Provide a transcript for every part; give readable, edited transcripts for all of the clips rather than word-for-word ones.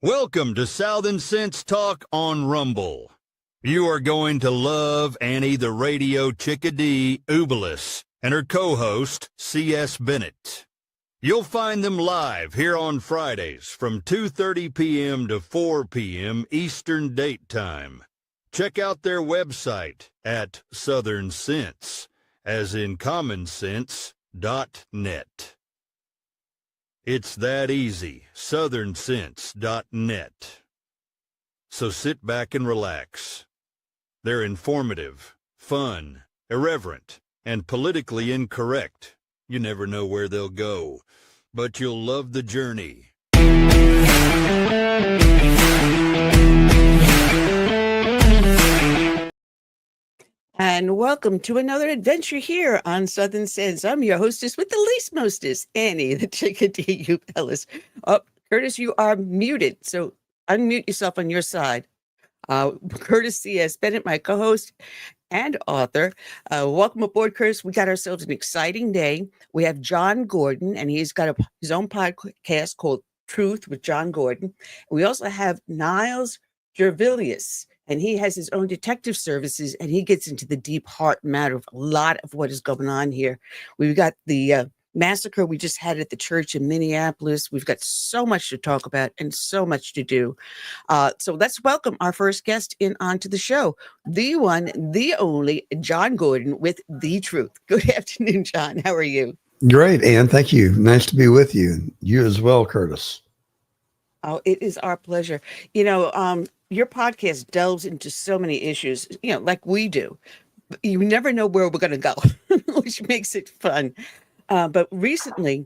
Welcome to Southern Sense Talk on Rumble. You are going to love Annie the Radio Chickadee Ubelis and her co-host, C.S. Bennett. You'll find them live here on Fridays from 2:30 p.m. to 4 p.m. Eastern Date Time. Check out their website at Southern Sense, as in commonsense.net. It's that easy, southernsense.net. So sit back and relax. They're informative, fun, irreverent, and politically incorrect. You never know where they'll go, but you'll love the journey. And welcome to another adventure here on Southern Sense. I'm your hostess with the least mostest, Annie, the Chickadee Ubelis. Oh, Curtis, you are muted, so unmute yourself on your side. Curtis C.S. Bennett, my co-host and author. Welcome aboard, Curtis. We got ourselves an exciting day. We have John Gordon, and he's got his own podcast called Truth with John Gordon. We also have Nils Grevillius, and he has his own detective services, and he gets into the deep heart matter of a lot of what is going on here. We've got the massacre we just had at the church in Minneapolis. We've got so much to talk about and so much to do. So let's welcome our first guest onto the show, the one, the only, John Gordon with The Truth. Good afternoon, John. How are you? Great, Ann. Thank you. Nice to be with you. You as well, Curtis. Oh, it is our pleasure. Your podcast delves into so many issues, like we do. You never know where we're going to go, which makes it fun. But recently,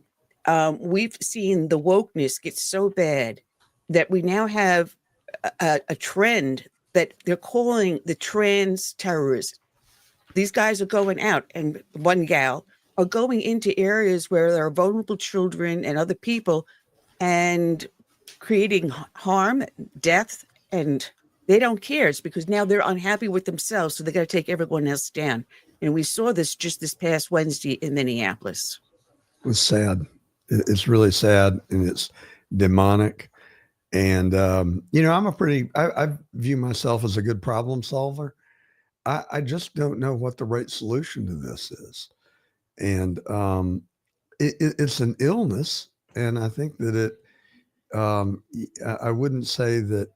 we've seen the wokeness get so bad that we now have a trend that they're calling the trans terrorists. These guys are going out, and one gal are going into areas where there are vulnerable children and other people and creating harm, death, and they don't care. It's because now they're unhappy with themselves, so they got to take everyone else down. And we saw this just this past Wednesday in Minneapolis. It was sad. It's really sad, and it's demonic. And, I view myself as a good problem solver. I just don't know what the right solution to this is. And it's an illness, and I think that I wouldn't say that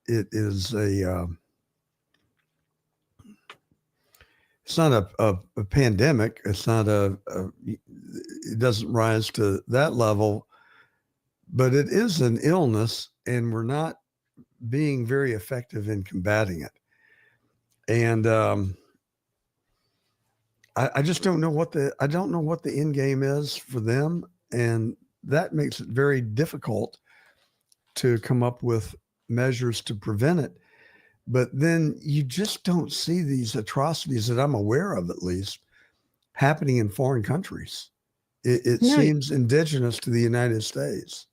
it is it's not a pandemic. It's not it doesn't rise to that level, but it is an illness, and we're not being very effective in combating it. And I just don't know what the end game is for them. And that makes it very difficult to come up with measures to prevent it. But then you just don't see these atrocities that I'm aware of, at least, happening in foreign countries. It seems indigenous to the United States.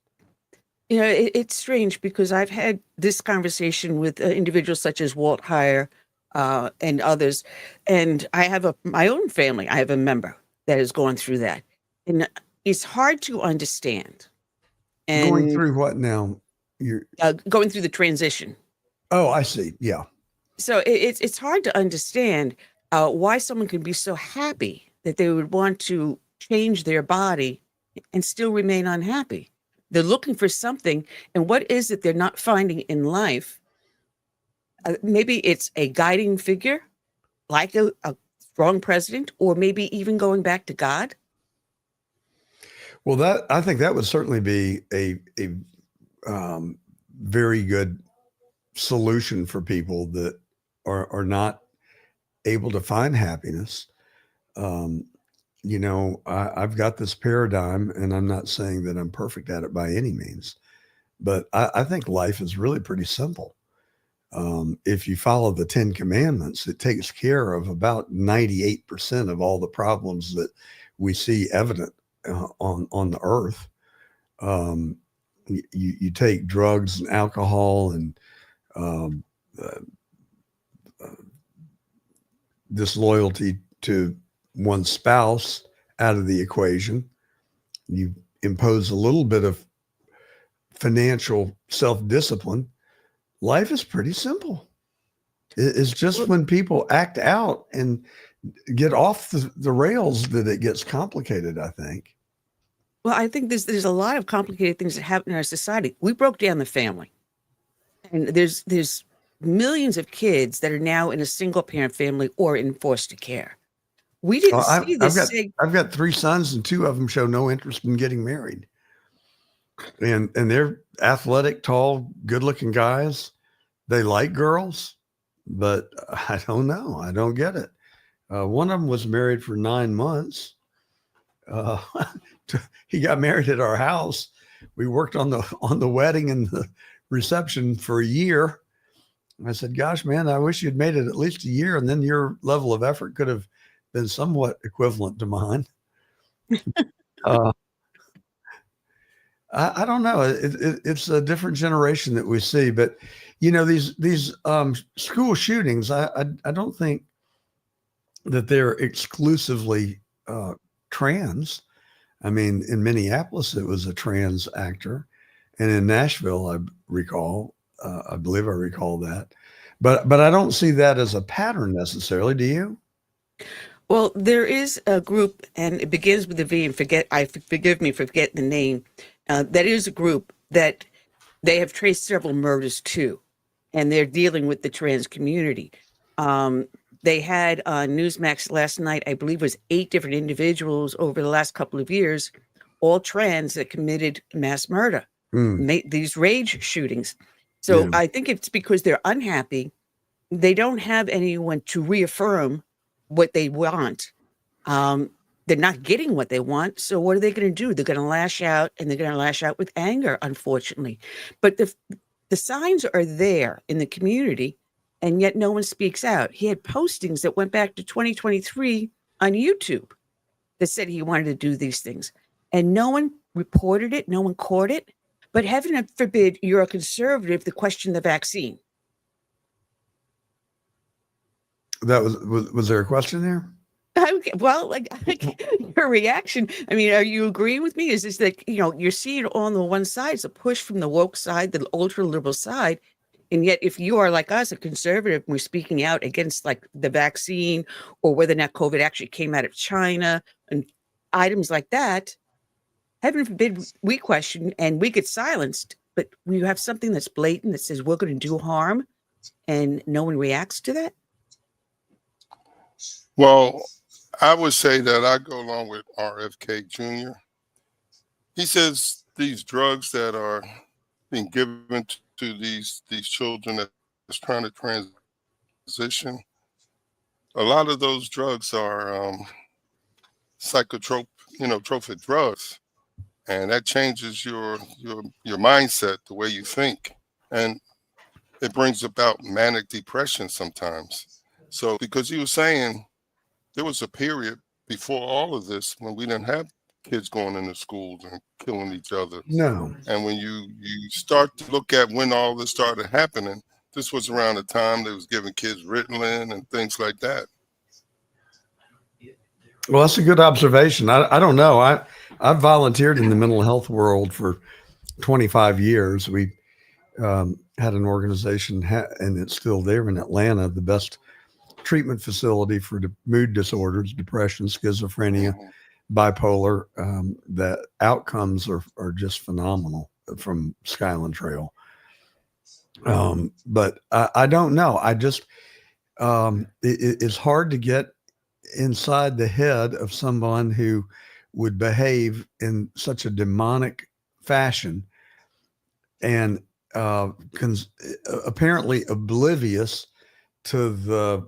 It's strange because I've had this conversation with individuals such as Walt Heyer and others, and I have my own family. I have a member that has gone through that, and it's hard to understand. And going through what now? You're going through the transition. Oh, I see. Yeah. So it's hard to understand why someone can be so happy that they would want to change their body and still remain unhappy. They're looking for something, and what is it they're not finding in life? Maybe it's a guiding figure, like a strong president, or maybe even going back to God. Well, I think that would certainly be a very good solution for people that are not able to find happiness. I've got this paradigm, and I'm not saying that I'm perfect at it by any means, but I think life is really pretty simple. If you follow the 10 Commandments, it takes care of about 98% of all the problems that we see evident on the earth. You take drugs and alcohol and disloyalty to one's spouse out of the equation. You impose a little bit of financial self-discipline, life is pretty simple. It's just when people act out and get off the rails that it gets complicated, I think. Well, I think there's a lot of complicated things that happen in our society. We broke down the family, and there's millions of kids that are now in a single parent family or in foster care. We didn't see this. I've got 3 sons, and 2 of them show no interest in getting married. And they're athletic, tall, good-looking guys. They like girls, but I don't know. I don't get it. One of them was married for 9 months. He got married at our house. We worked on the wedding and the reception for a year. I said, "Gosh, man, I wish you'd made it at least a year, and then your level of effort could have been somewhat equivalent to mine." I don't know. It's a different generation that we see, but these school shootings, I don't think that they're exclusively trans. I mean, in Minneapolis, it was a trans actor, and in Nashville, I believe I recall that, but I don't see that as a pattern necessarily. Do you? Well, there is a group, and it begins with a V, and forgive me for forgetting the name. That is a group that they have traced several murders to, and they're dealing with the trans community. They had on Newsmax last night, I believe it was 8 different individuals over the last couple of years, all trans, that committed mass murder, these rage shootings. So I think it's because they're unhappy. They don't have anyone to reaffirm what they want. They're not getting what they want. So what are they going to do? They're going to lash out, and they're going to lash out with anger, unfortunately. But the signs are there in the community, and yet no one speaks out. He had postings that went back to 2023 on YouTube that said he wanted to do these things, and no one reported it. No one caught it. But heaven forbid you're a conservative to question the vaccine. That was there a question there? Okay, well, your reaction. I mean, are you agreeing with me? Is this that you're seeing on the one side, it's a push from the woke side, the ultra liberal side, and yet if you are like us, a conservative, and we're speaking out against like the vaccine or whether or not COVID actually came out of China and items like that, heaven forbid we question and we get silenced. But we have something that's blatant that says we're going to do harm, and no one reacts to that. Well, I would say that I go along with RFK Jr. He says these drugs that are being given to these children that's trying to transition, a lot of those drugs are trophic drugs, and that changes your mindset, the way you think, and it brings about manic depression sometimes. So, because he was saying there was a period before all of this when we didn't have kids going into schools and killing each other. No. And when you start to look at when all this started happening, this was around the time they was giving kids Ritalin and things like that. Well, that's a good observation. I don't know. I've volunteered in the mental health world for 25 years. We had an organization, and it's still there in Atlanta, the best treatment facility for mood disorders, depression, schizophrenia, bipolar. The outcomes are just phenomenal from Skyland Trail. But I don't know. I just, it's hard to get inside the head of someone who would behave in such a demonic fashion and apparently oblivious to the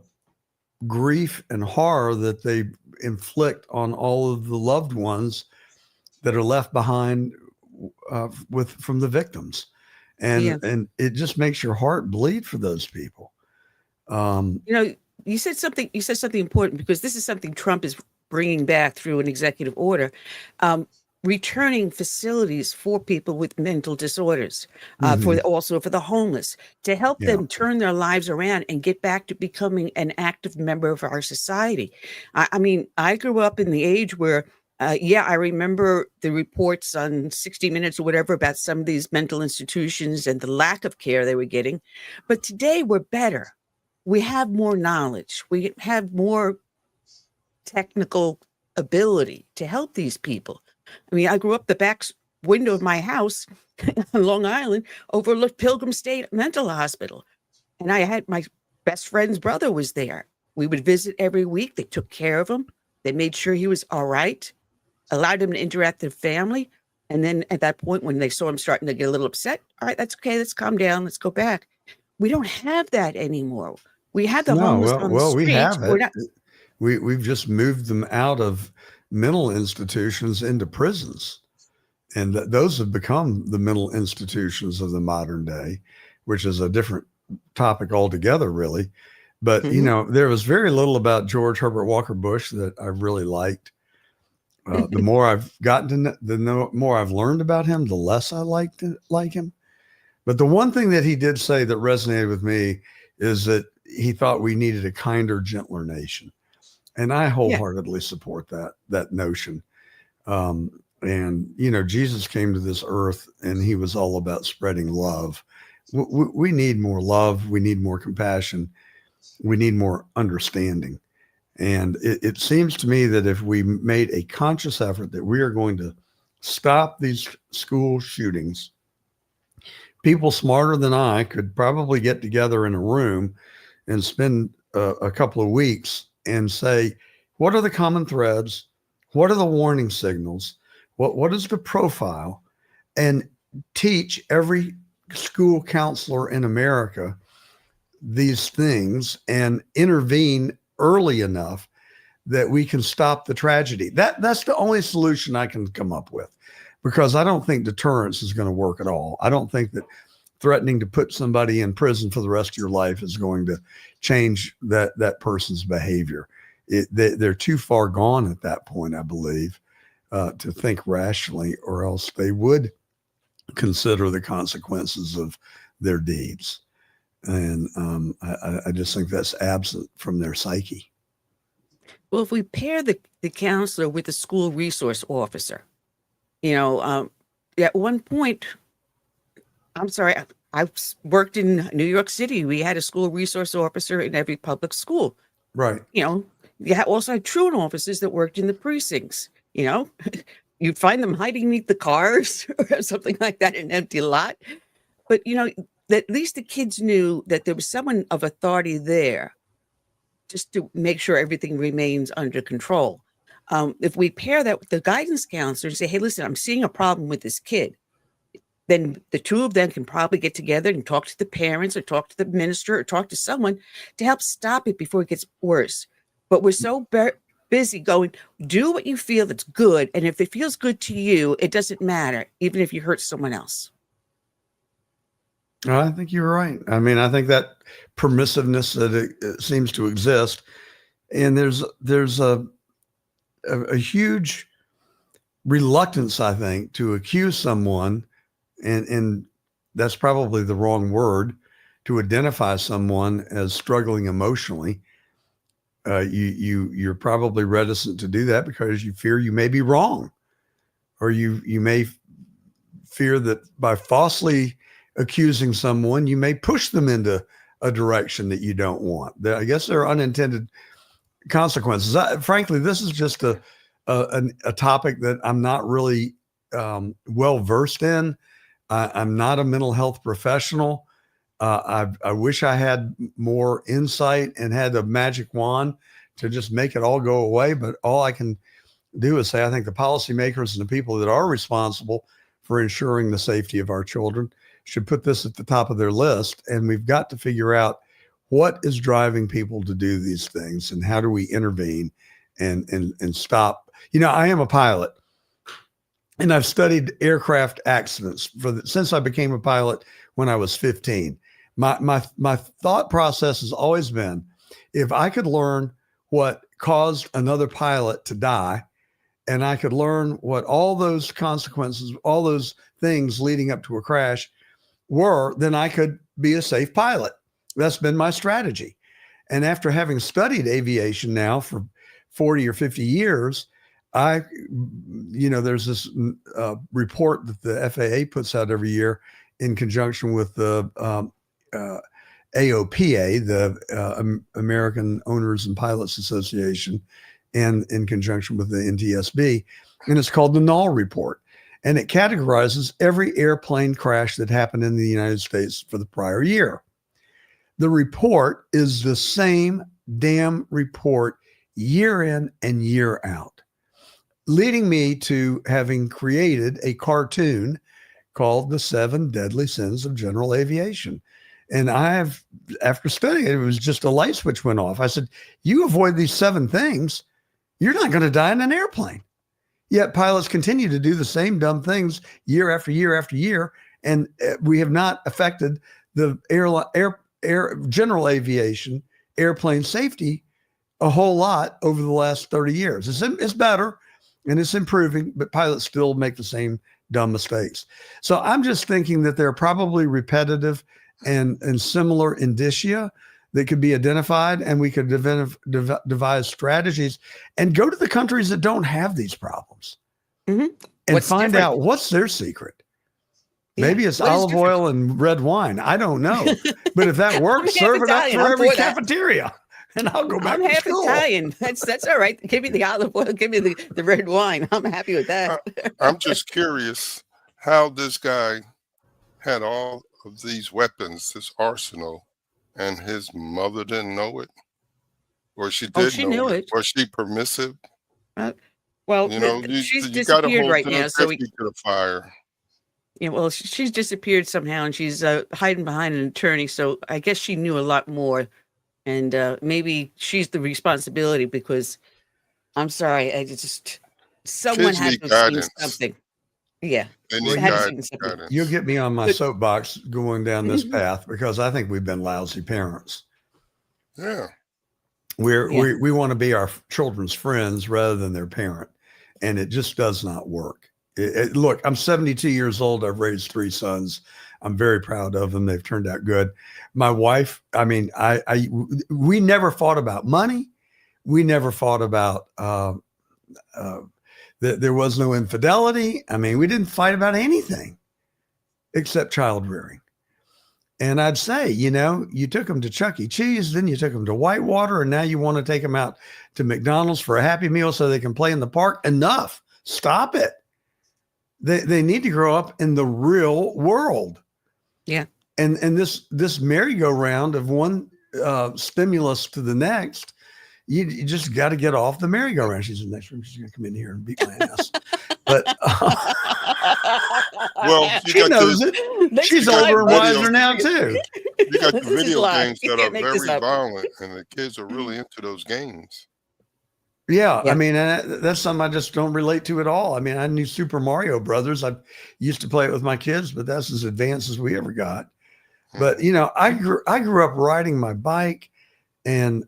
grief and horror that they inflict on all of the loved ones that are left behind from the victims. And it just makes your heart bleed for those people. You said something important, because this is something Trump is bringing back through an executive order, returning facilities for people with mental disorders, for the homeless, to help them turn their lives around and get back to becoming an active member of our society. I mean, I grew up in the age where Yeah, I remember the reports on 60 Minutes or whatever about some of these mental institutions and the lack of care they were getting. But today we're better. We have more knowledge. We have more technical ability to help these people. I mean, I grew up the back window of my house on Long Island overlooked Pilgrim State Mental Hospital. And I had my best friend's brother was there. We would visit every week. They took care of him. They made sure he was all right, allowed him to interact with family. And then at that point, when they saw him starting to get a little upset, all right, that's okay. Let's calm down. Let's go back. We don't have that anymore. We have the homeless on the we streets. have We're it. not, We've just moved them out of mental institutions into prisons. And those have become the mental institutions of the modern day, which is a different topic altogether, really. But, there was very little about George Herbert Walker Bush that I really liked. The more I've gotten to know, the more I've learned about him, the less I like him. But the one thing that he did say that resonated with me is that he thought we needed a kinder, gentler nation. And I wholeheartedly support that notion. And, Jesus came to this earth and he was all about spreading love. We need more love. We need more compassion. We need more understanding. And it seems to me that if we made a conscious effort that we are going to stop these school shootings, people smarter than I could probably get together in a room and spend a couple of weeks and say, what are the common threads? What are the warning signals? What is the profile? And teach every school counselor in America these things and intervene early enough that we can stop the tragedy. That's the only solution I can come up with, because I don't think deterrence is going to work at all. I don't think that threatening to put somebody in prison for the rest of your life is going to change that person's behavior. They're too far gone at that point, I believe, to think rationally, or else they would consider the consequences of their deeds. And I just think that's absent from their psyche. well, if we pair the counselor with the school resource officer, at one point, I'm sorry, I worked in New York City. We had a school resource officer in every public school. Right. You also had truant officers that worked in the precincts. You'd find them hiding beneath the cars or something like that in an empty lot. But, at least the kids knew that there was someone of authority there just to make sure everything remains under control. If we pair that with the guidance counselor and say, hey, listen, I'm seeing a problem with this kid, then the two of them can probably get together and talk to the parents or talk to the minister or talk to someone to help stop it before it gets worse. But we're so busy going, do what you feel that's good. And if it feels good to you, it doesn't matter, even if you hurt someone else. I think you're right. I mean, I think that permissiveness that it seems to exist, and there's a huge reluctance, I think, to accuse someone, and that's probably the wrong word, to identify someone as struggling emotionally. You're probably reticent to do that because you fear you may be wrong, or you may fear that by falsely accusing someone, you may push them into a direction that you don't want. I guess there are unintended consequences. Frankly, this is just a topic that I'm not really well versed in. I'm not a mental health professional. I wish I had more insight and had a magic wand to just make it all go away. But all I can do is say, I think the policymakers and the people that are responsible for ensuring the safety of our children should put this at the top of their list. And we've got to figure out what is driving people to do these things and how do we intervene and stop. I am a pilot, and I've studied aircraft accidents since I became a pilot when I was 15. My thought process has always been, if I could learn what caused another pilot to die, and I could learn what all those consequences, all those things leading up to a crash were, then I could be a safe pilot. That's been my strategy. And after having studied aviation now for 40 or 50 years, there's this report that the FAA puts out every year in conjunction with the AOPA, the American Owners and Pilots Association, and in conjunction with the NTSB. And it's called the Null Report. And it categorizes every airplane crash that happened in the United States for the prior year. The report is the same damn report year in and year out, leading me to having created a cartoon called The 7 Deadly Sins of General Aviation. And after studying it, it was just a light switch went off. I said, you avoid these 7 things, you're not going to die in an airplane. Yet pilots continue to do the same dumb things year after year after year. And we have not affected the general aviation, airplane safety a whole lot over the last 30 years. It's better and it's improving, but pilots still make the same dumb mistakes. So I'm just thinking that there are probably repetitive and similar indicia that could be identified, and we could devise strategies and go to the countries that don't have these problems and find out what's their secret. Yeah. Maybe it's olive oil and red wine. I don't know. But if that works, serve it up for every cafeteria. And I'll go back to school. I'm half Italian. That's all right. Give me the olive oil. Give me the red wine. I'm happy with that. I'm just curious how this guy had all of these weapons, this arsenal, and his mother didn't know it, or she did know it. Was she permissive? Well, she's disappeared right now, so we to the fire. Yeah, well, she's disappeared somehow, and she's hiding behind an attorney. So I guess she knew a lot more, and maybe she's the responsibility. Because I'm sorry, someone had to have seen something. Yeah. You'll get me on my soapbox going down this path, because I think we've been lousy parents. Yeah. We want to be our children's friends rather than their parent. And it just does not work. Look, I'm 72 years old. I've raised 3 sons. I'm very proud of them. They've turned out good. My wife, we never fought about money. We never fought about, there was no infidelity. We didn't fight about anything except child rearing. And I'd say, you took them to Chuck E. Cheese, then you took them to Whitewater, and now you want to take them out to McDonald's for a Happy Meal so they can play in the park. Enough. Stop it. They need to grow up in the real world. Yeah. And this merry-go-round of one stimulus to the next, you just got to get off the merry-go-round. She's in the next room. She's going to come in here and beat my ass. But well, she knows it. She's older and wiser now too. You got the video games that are very violent, and the kids are really into those games. Yeah. That's something I just don't relate to at all. I knew Super Mario Brothers. I used to play it with my kids, but that's as advanced as we ever got. But I grew up riding my bike and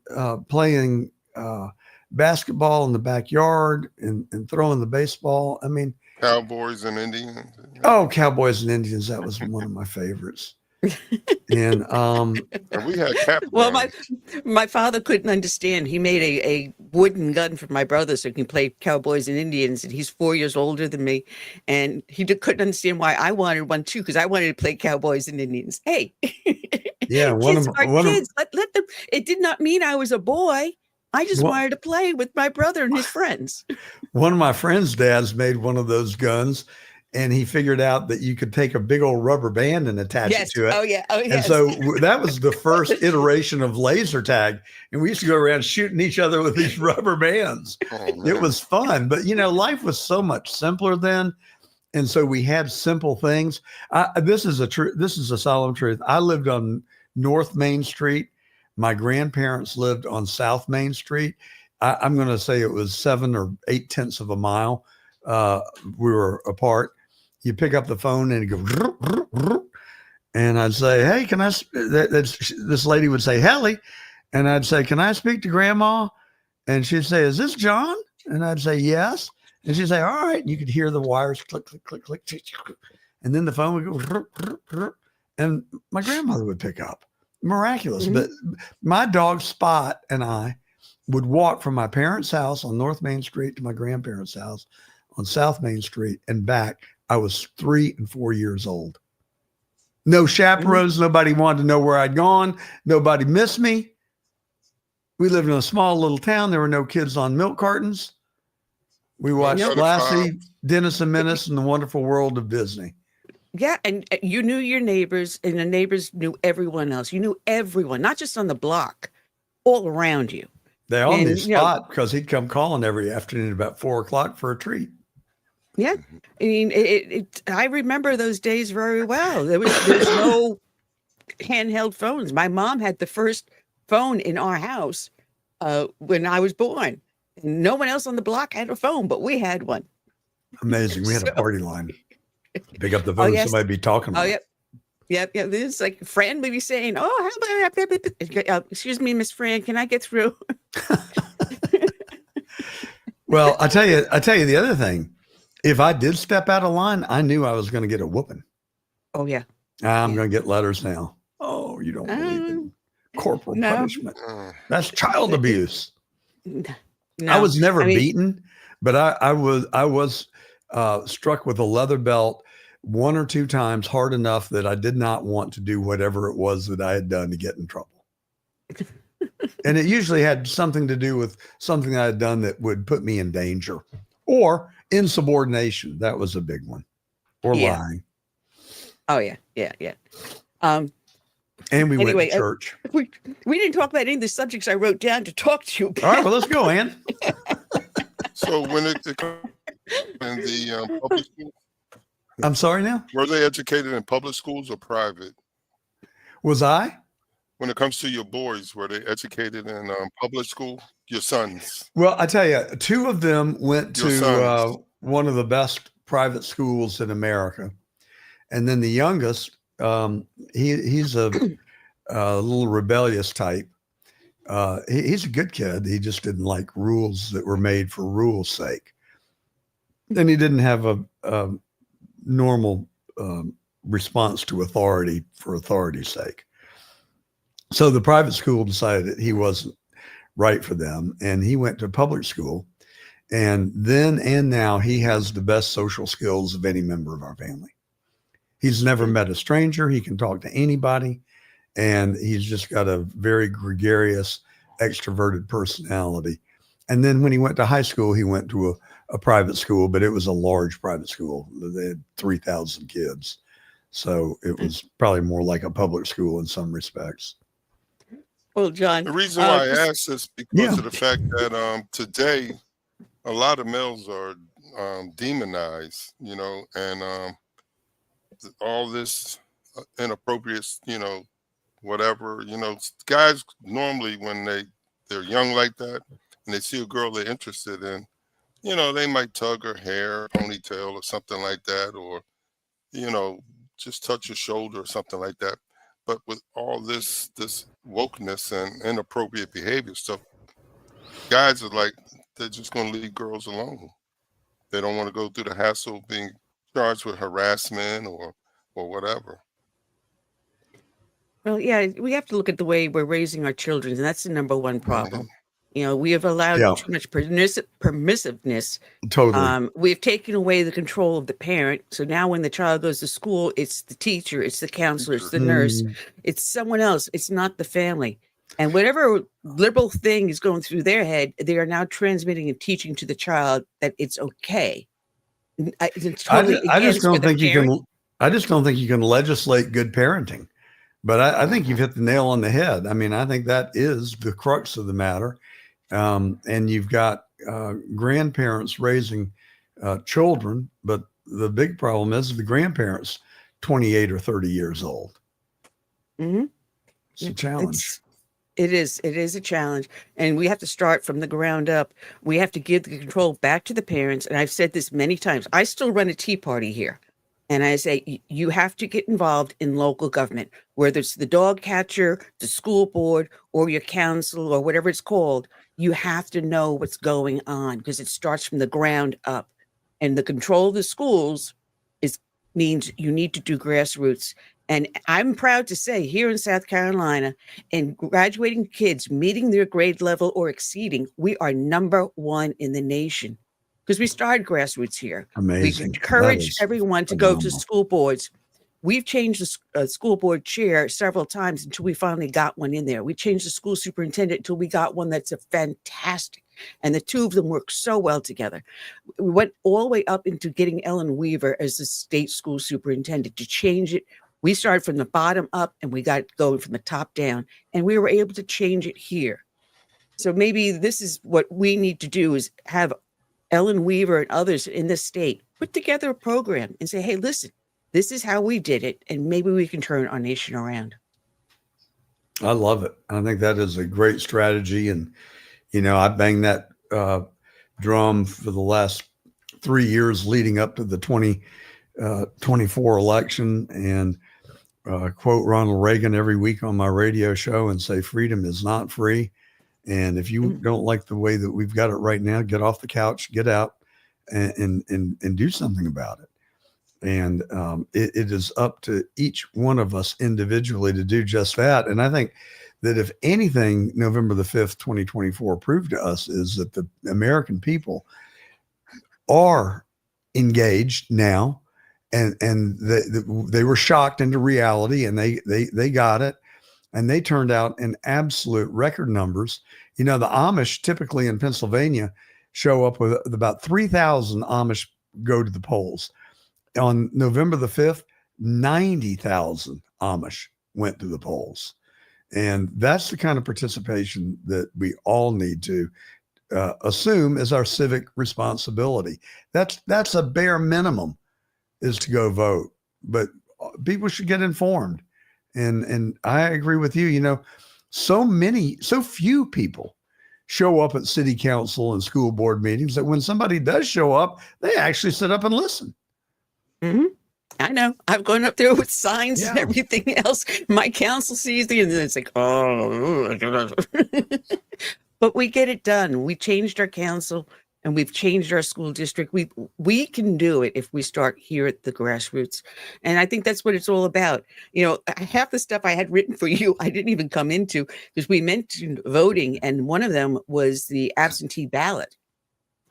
playing basketball in the backyard and throwing the baseball. Cowboys and Indians. Oh, Cowboys and Indians. That was one of my favorites. And we had Captain. Well, my father couldn't understand. He made a wooden gun for my brother so he can play Cowboys and Indians, and he's 4 years older than me, and he couldn't understand why I wanted one too, because I wanted to play Cowboys and Indians. Hey, yeah, kids are kids. Let them. It did not mean I was a boy. I just wanted to play with my brother and his friends. One of my friends' dads made one of those guns, and he figured out that you could take a big old rubber band and attach it to it. Oh, yeah. Oh, yes. And so that was the first iteration of laser tag. And we used to go around shooting each other with these rubber bands. It was fun. But, life was so much simpler then. And so we had simple things. This is a solemn truth. I lived on North Main Street. My grandparents lived on South Main Street. I'm going to say it was 7 or 8 tenths of a mile. We were apart. You pick up the phone and you go, and I'd say, hey, can I, this lady would say, Helly. And I'd say, can I speak to Grandma? And she'd say, is this John? And I'd say, yes. And she'd say, all right. And you could hear the wires click, click, click, click, click. And then the phone would go, and my grandmother would pick up. Miraculous. Mm-hmm. But my dog Spot and I would walk from my parents' house on North Main Street to my grandparents' house on South Main Street and back. I was 3 and 4 years old. No chaperones. Nobody wanted to know where I'd gone. Nobody missed me. We lived in a small little town. There were no kids on milk cartons. We watched Lassie, Dennis and Menace, and the Wonderful World of Disney. Yeah, and you knew your neighbors, and the neighbors knew everyone else. You knew everyone, not just on the block, all around you. They all knew Spot because he'd come calling every afternoon about 4 o'clock for a treat. Yeah, I mean, I remember those days very well. There was no handheld phones. My mom had the first phone in our house when I was born. No one else on the block had a phone, but we had one. Amazing. We had a party line. Pick up the phone, somebody be talking about it. Yep. This is like Fran would be saying, "Oh, how about excuse me, Miss Fran, can I get through?" Well, I tell you the other thing. If I did step out of line, I knew I was going to get a whooping. Oh yeah. I'm going to get letters now. Oh, you don't believe in corporal punishment. That's child abuse. No, I was never beaten, but I was struck with a leather belt 1 or 2 times hard enough that I did not want to do whatever it was that I had done to get in trouble. And it usually had something to do with something I had done that would put me in danger or insubordination. That was a big one. Or lying. Oh yeah. And we went to church. We didn't talk about any of the subjects I wrote down to talk to you about. All right, well, let's go, Ann. So when it comes in the public schools, I'm sorry now? were they educated in public schools or private? Was I? When it comes to your boys, were they educated in public school? Your sons? Well, I tell you, 2 of them went to one of the best private schools in America. And then the youngest, he's a little rebellious type. He's a good kid. He just didn't like rules that were made for rules' sake. And he didn't have a normal response to authority for authority's sake. So the private school decided that he wasn't right for them, and he went to public school. And then and now he has the best social skills of any member of our family. He's never met a stranger. He can talk to anybody, and he's just got a very gregarious, extroverted personality. And then when he went to high school, he went to a private school, but it was a large private school. They had 3,000 kids. So it was probably more like a public school in some respects. Well, John, the reason why I ask is because of the fact that today a lot of males are demonized, and all this inappropriate, whatever, guys normally when they're young like that and they see a girl they're interested in, they might tug her hair, ponytail or something like that, or, just touch her shoulder or something like that. But with all this wokeness and inappropriate behavior stuff, guys are like, they're just going to leave girls alone. They don't want to go through the hassle of being charged with harassment or whatever. Well, yeah, we have to look at the way we're raising our children, and that's the number one problem. We have allowed too much permissiveness. Totally. We've taken away the control of the parent. So now when the child goes to school, it's the teacher, it's the counselor, it's the nurse, it's someone else. It's not the family. And whatever liberal thing is going through their head, they are now transmitting and teaching to the child that it's okay. It's totally I just don't think you can legislate good parenting. But I think you've hit the nail on the head. I mean, I think that is the crux of the matter. And you've got grandparents raising children, but the big problem is the grandparents 28 or 30 years old. Mm-hmm. It's a challenge. It is a challenge. And we have to start from the ground up. We have to give the control back to the parents. And I've said this many times. I still run a tea party here. And I say, you have to get involved in local government, whether it's the dog catcher, the school board, or your council, or whatever it's called. You have to know what's going on because it starts from the ground up. And the control of the schools means you need to do grassroots. And I'm proud to say here in South Carolina, in graduating kids meeting their grade level or exceeding, we are #1 in the nation because we started grassroots here. Amazing. We encourage everyone to go to phenomenal. school boards. We've changed the school board chair several times until we finally got one in there. We changed the school superintendent until we got one that's a fantastic. And the two of them work so well together. We went all the way up into getting Ellen Weaver as the state school superintendent to change it. We started from the bottom up and we got going from the top down, and we were able to change it here. So maybe this is what we need to do, is have Ellen Weaver and others in the state put together a program and say, hey, listen, this is how we did it, and maybe we can turn our nation around. I love it. I think that is a great strategy. And, I banged that drum for the last 3 years leading up to the 2024 election, and quote Ronald Reagan every week on my radio show and say, freedom is not free. And if you don't like the way that we've got it right now, get off the couch, get out and do something about it. And it is up to each one of us individually to do just that. And I think that if anything, November the 5th, 2024 proved to us is that the American people are engaged now, and they were shocked into reality, and they got it, and they turned out in absolute record numbers. The Amish typically in Pennsylvania show up with about 3,000 Amish go to the polls. On November the 5th, 90,000 Amish went to the polls. And that's the kind of participation that we all need to assume as our civic responsibility. That's a bare minimum, is to go vote. But people should get informed. And I agree with you. So few people show up at city council and school board meetings that when somebody does show up, they actually sit up and listen. Mm-hmm. I know. I've gone up there with signs and everything else. My council sees me, and then it's like, oh. But we get it done. We changed our council, and we've changed our school district. We can do it if we start here at the grassroots. And I think that's what it's all about. Half the stuff I had written for you, I didn't even come into, because we mentioned voting, and one of them was the absentee ballot.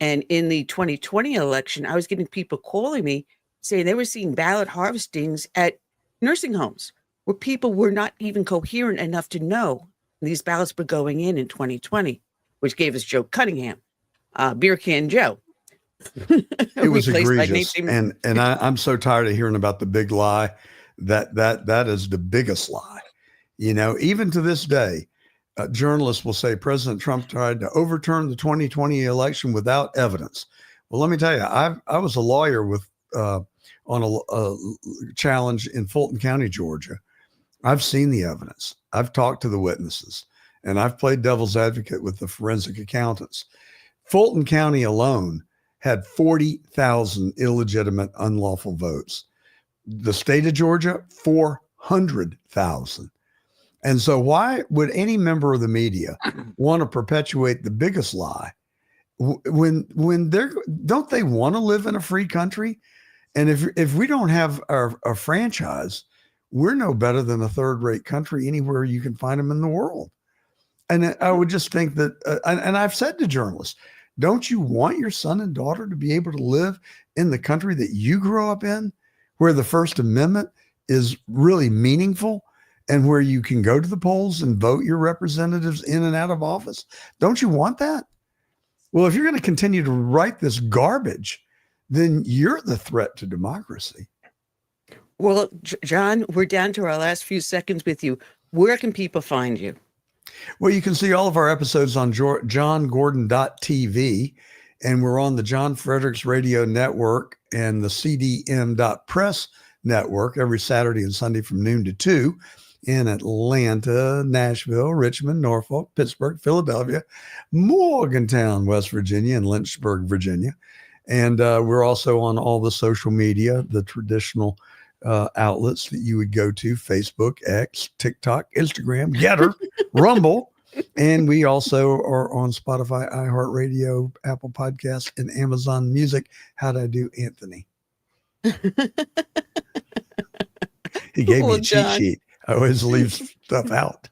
And in the 2020 election, I was getting people calling me saying they were seeing ballot harvestings at nursing homes where people were not even coherent enough to know these ballots were going in 2020, which gave us Joe Cunningham, Beer Can Joe. It was egregious. And I'm so tired of hearing about the big lie. That is the biggest lie. Even to this day, journalists will say President Trump tried to overturn the 2020 election without evidence. Well, let me tell you, I was a lawyer with on a challenge in Fulton County, Georgia. I've seen the evidence. I've talked to the witnesses, and I've played devil's advocate with the forensic accountants. Fulton County alone had 40,000 illegitimate, unlawful votes. The state of Georgia, 400,000. And so why would any member of the media want to perpetuate the biggest lie when don't they want to live in a free country? And if we don't have our franchise, we're no better than a third-rate country anywhere you can find them in the world. And I would just think that, and I've said to journalists, don't you want your son and daughter to be able to live in the country that you grew up in, where the First Amendment is really meaningful and where you can go to the polls and vote your representatives in and out of office? Don't you want that? Well, if you're going to continue to write this garbage, then you're the threat to democracy. Well, John, we're down to our last few seconds with you. Where can people find you? Well, you can see all of our episodes on johngordon.tv, and we're on the John Fredericks Radio Network and the CDM.press network every Saturday and Sunday from noon to 2 in Atlanta, Nashville, Richmond, Norfolk, Pittsburgh, Philadelphia, Morgantown, West Virginia, and Lynchburg, Virginia. And we're also on all the social media, the traditional outlets that you would go to: Facebook, X, TikTok, Instagram, Getter, Rumble. And we also are on Spotify, iHeartRadio, Apple Podcasts, and Amazon Music. How'd I do, Anthony? He gave me Well, a cheat John. sheet. I always leave stuff out.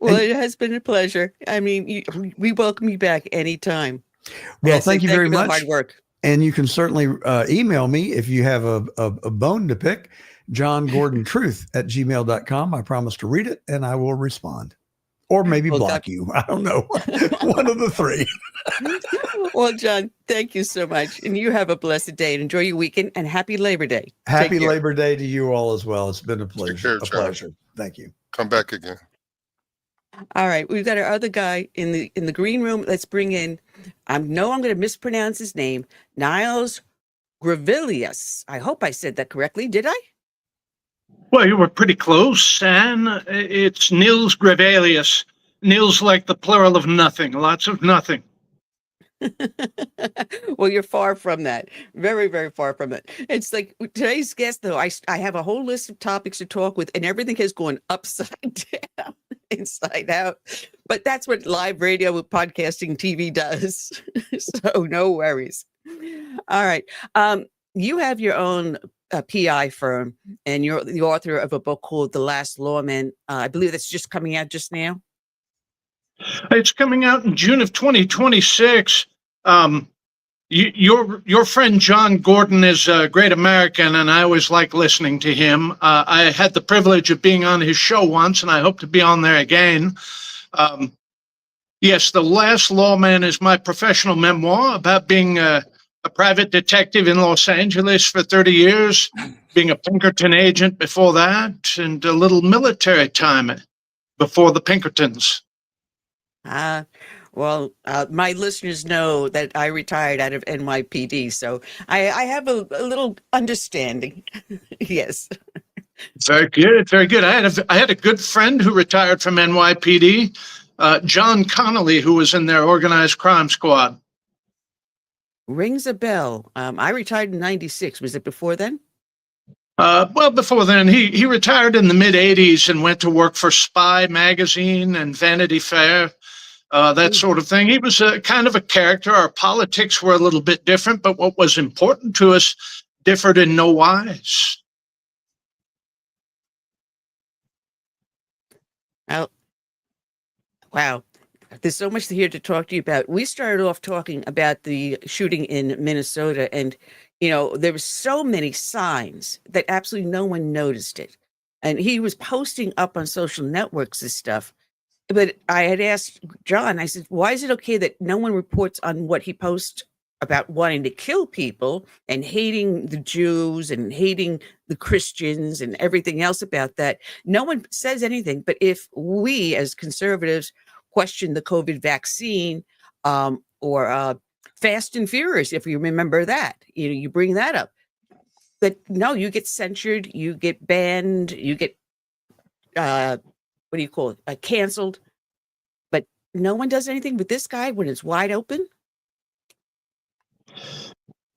Well, And- it has been a pleasure. I mean, we welcome you back anytime. Well, And I say thank you very for the much. hard work. And you can certainly email me if you have a bone to pick, johngordontruth@gmail.com. I promise to read it and I will respond. Or maybe Well, block you. I don't know. One of the three. Well, John, thank you so much. And you have a blessed day and enjoy your weekend and happy Labor Day. Take Happy care. Labor Day to you all as well. It's been a Take pleasure. care, John. Thank you. Come back again. All right, we've got our other guy in the green room. Let's bring in. I'm going to mispronounce his name. Nils Grevillius. I hope I said that correctly. Did I? Well, you were pretty close, Anne. It's Nils Grevillius. Nils like the plural of nothing, lots of nothing. Well, you're far from that. Very, very far from it. It's like today's guest, though, I have a whole list of topics to talk with, and everything has gone upside down, inside out. But that's what live radio with podcasting TV does. So no worries. All right. You have your own PI firm, and you're the author of a book called The Last Lawman. I believe that's just coming out just now. It's coming out in June of 2026. Your friend John Gordon is a great American, and I always like listening to him. I had the privilege of being on his show once, and I hope to be on there again. Yes, The Last Lawman is my professional memoir about being a private detective in Los Angeles for 30 years, being a Pinkerton agent before that, and a little military time before the Pinkertons. Well, my listeners know that I retired out of NYPD, so I have a little understanding. Yes. Very good, very good. I had a good friend who retired from NYPD, John Connolly, who was in their organized crime squad. Rings a bell. I retired in 96. Was it before then? Well, before then, he retired in the mid-'80s and went to work for Spy magazine and Vanity Fair. That sort of thing. He was a kind of a character. Our politics were a little bit different, but what was important to us differed in no wise. Oh, wow. There's so much here to talk to you about. We started off talking about the shooting in Minnesota, and, there were so many signs that absolutely no one noticed it. And he was posting up on social networks this stuff. But I had asked John, I said, why is it okay that no one reports on what he posts about wanting to kill people and hating the Jews and hating the Christians and everything else about that? No one says anything. But if we as conservatives question the COVID vaccine or Fast and Furious, if you remember that, you bring that up. But no, you get censured, you get banned, you get what do you call it? Canceled. But no one does anything with this guy when it's wide open.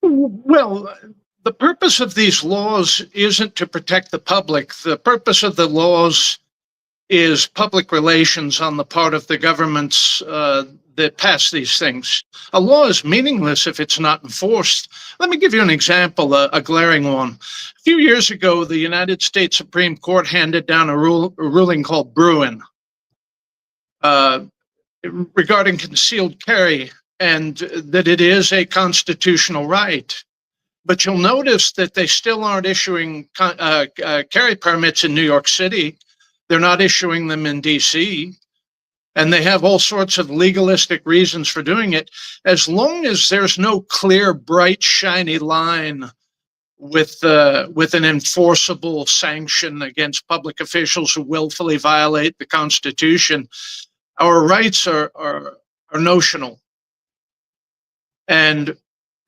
Well, the purpose of these laws isn't to protect the public. The purpose of the laws is public relations on the part of the governments that pass these things. A law is meaningless if it's not enforced. Let me give you an example, a glaring one. A few years ago, the United States Supreme Court handed down a ruling called Bruin regarding concealed carry, and that it is a constitutional right. But you'll notice that they still aren't issuing carry permits in New York City. They're not issuing them in DC. And they have all sorts of legalistic reasons for doing it. As long as there's no clear, bright, shiny line with an enforceable sanction against public officials who willfully violate the Constitution, our rights are notional. And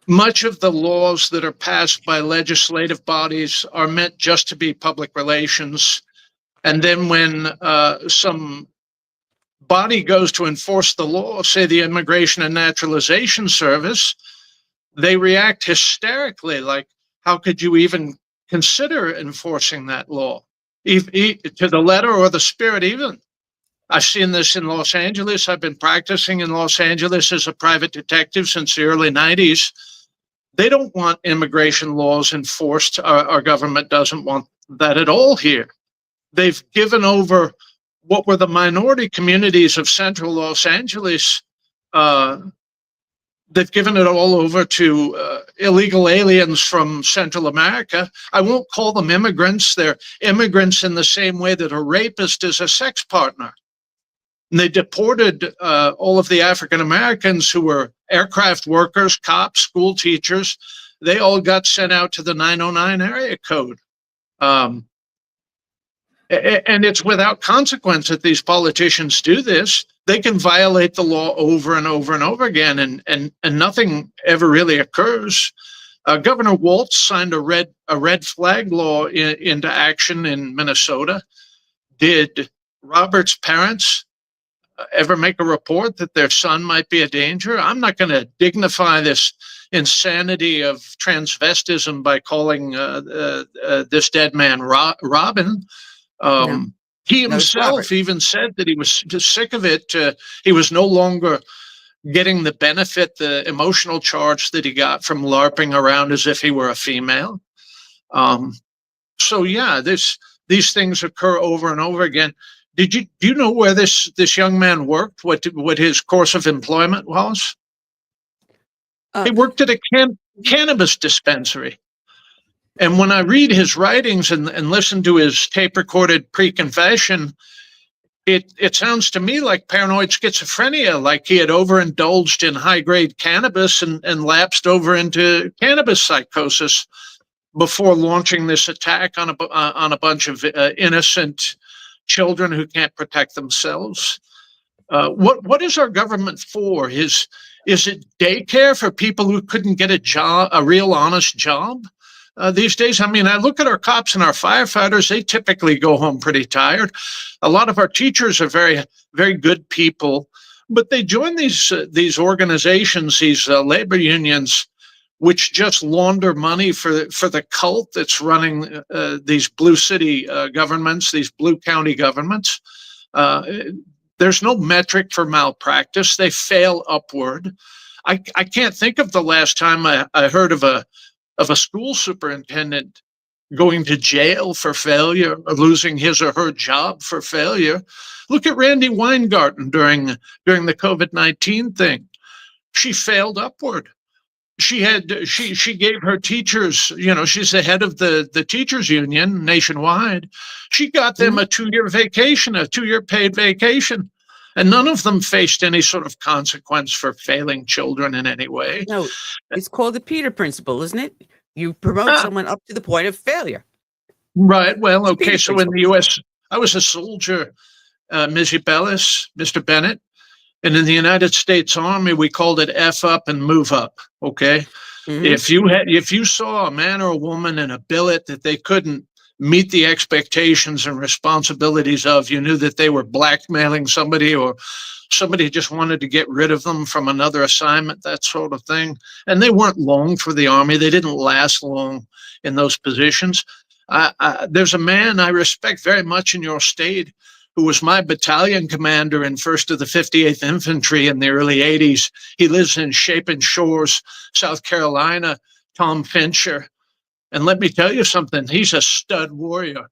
much of the laws that are passed by legislative bodies are meant just to be public relations. And then when some body goes to enforce the law, say the Immigration and Naturalization Service, they react hysterically, like, how could you even consider enforcing that law? To the letter or the spirit even. I've seen this in Los Angeles. I've been practicing in Los Angeles as a private detective since the early 90s. They don't want immigration laws enforced. Our government doesn't want that at all here. They've given over what were the minority communities of central Los Angeles. They've given it all over to illegal aliens from Central America. I won't call them immigrants. They're immigrants in the same way that a rapist is a sex partner. And they deported all of the African Americans who were aircraft workers, cops, school teachers. They all got sent out to the 909 area code. And it's without consequence that these politicians do this. They can violate the law over and over and over again, and nothing ever really occurs. Governor Waltz signed a red flag law into action in Minnesota. Did Robert's parents ever make a report that their son might be a danger? I'm not going to dignify this insanity of transvestism by calling this dead man Robin. No. He himself even said that he was just sick of it. He was no longer getting the benefit, the emotional charge that he got from LARPing around as if he were a female. So yeah, these things occur over and over again. Do you know where this young man worked? What his course of employment was? He worked at a cannabis dispensary. And when I read his writings and listen to his tape-recorded pre-confession, it sounds to me like paranoid schizophrenia, like he had overindulged in high-grade cannabis and lapsed over into cannabis psychosis before launching this attack on a bunch of innocent children who can't protect themselves. What is our government for? Is it daycare for people who couldn't get a job, a real honest job? These days, I mean, I look at our cops and our firefighters, they typically go home pretty tired. A lot of our teachers are very, very good people, but they join these organizations, these labor unions, which just launder money for the cult that's running these blue city governments, these blue county governments. There's no metric for malpractice. They fail upward. I can't think of the last time I heard of a school superintendent going to jail for failure or losing his or her job for failure. Look at Randy Weingarten during the COVID-19 thing. She failed upward. She gave her teachers, she's the head of the teachers union nationwide. She got them a 2-year vacation, a 2-year paid vacation. And none of them faced any sort of consequence for failing children in any way. No, it's called the Peter Principle, isn't it? You promote someone up to the point of failure. Right. Well, okay. So in the U.S., I was a soldier, Ms. Bellis, Mr. Bennett. And in the United States Army, we called it F up and move up. Okay. Mm-hmm. If you saw a man or a woman in a billet that they couldn't meet the expectations and responsibilities of, you knew that they were blackmailing somebody or somebody just wanted to get rid of them from another assignment, that sort of thing. And they weren't long for the Army. They didn't last long in those positions. There's a man I respect very much in your state who was my battalion commander in 1st of the 58th Infantry in the early 80s. He lives in Chapin Shores, South Carolina, Tom Fincher. And let me tell you something, he's a stud warrior.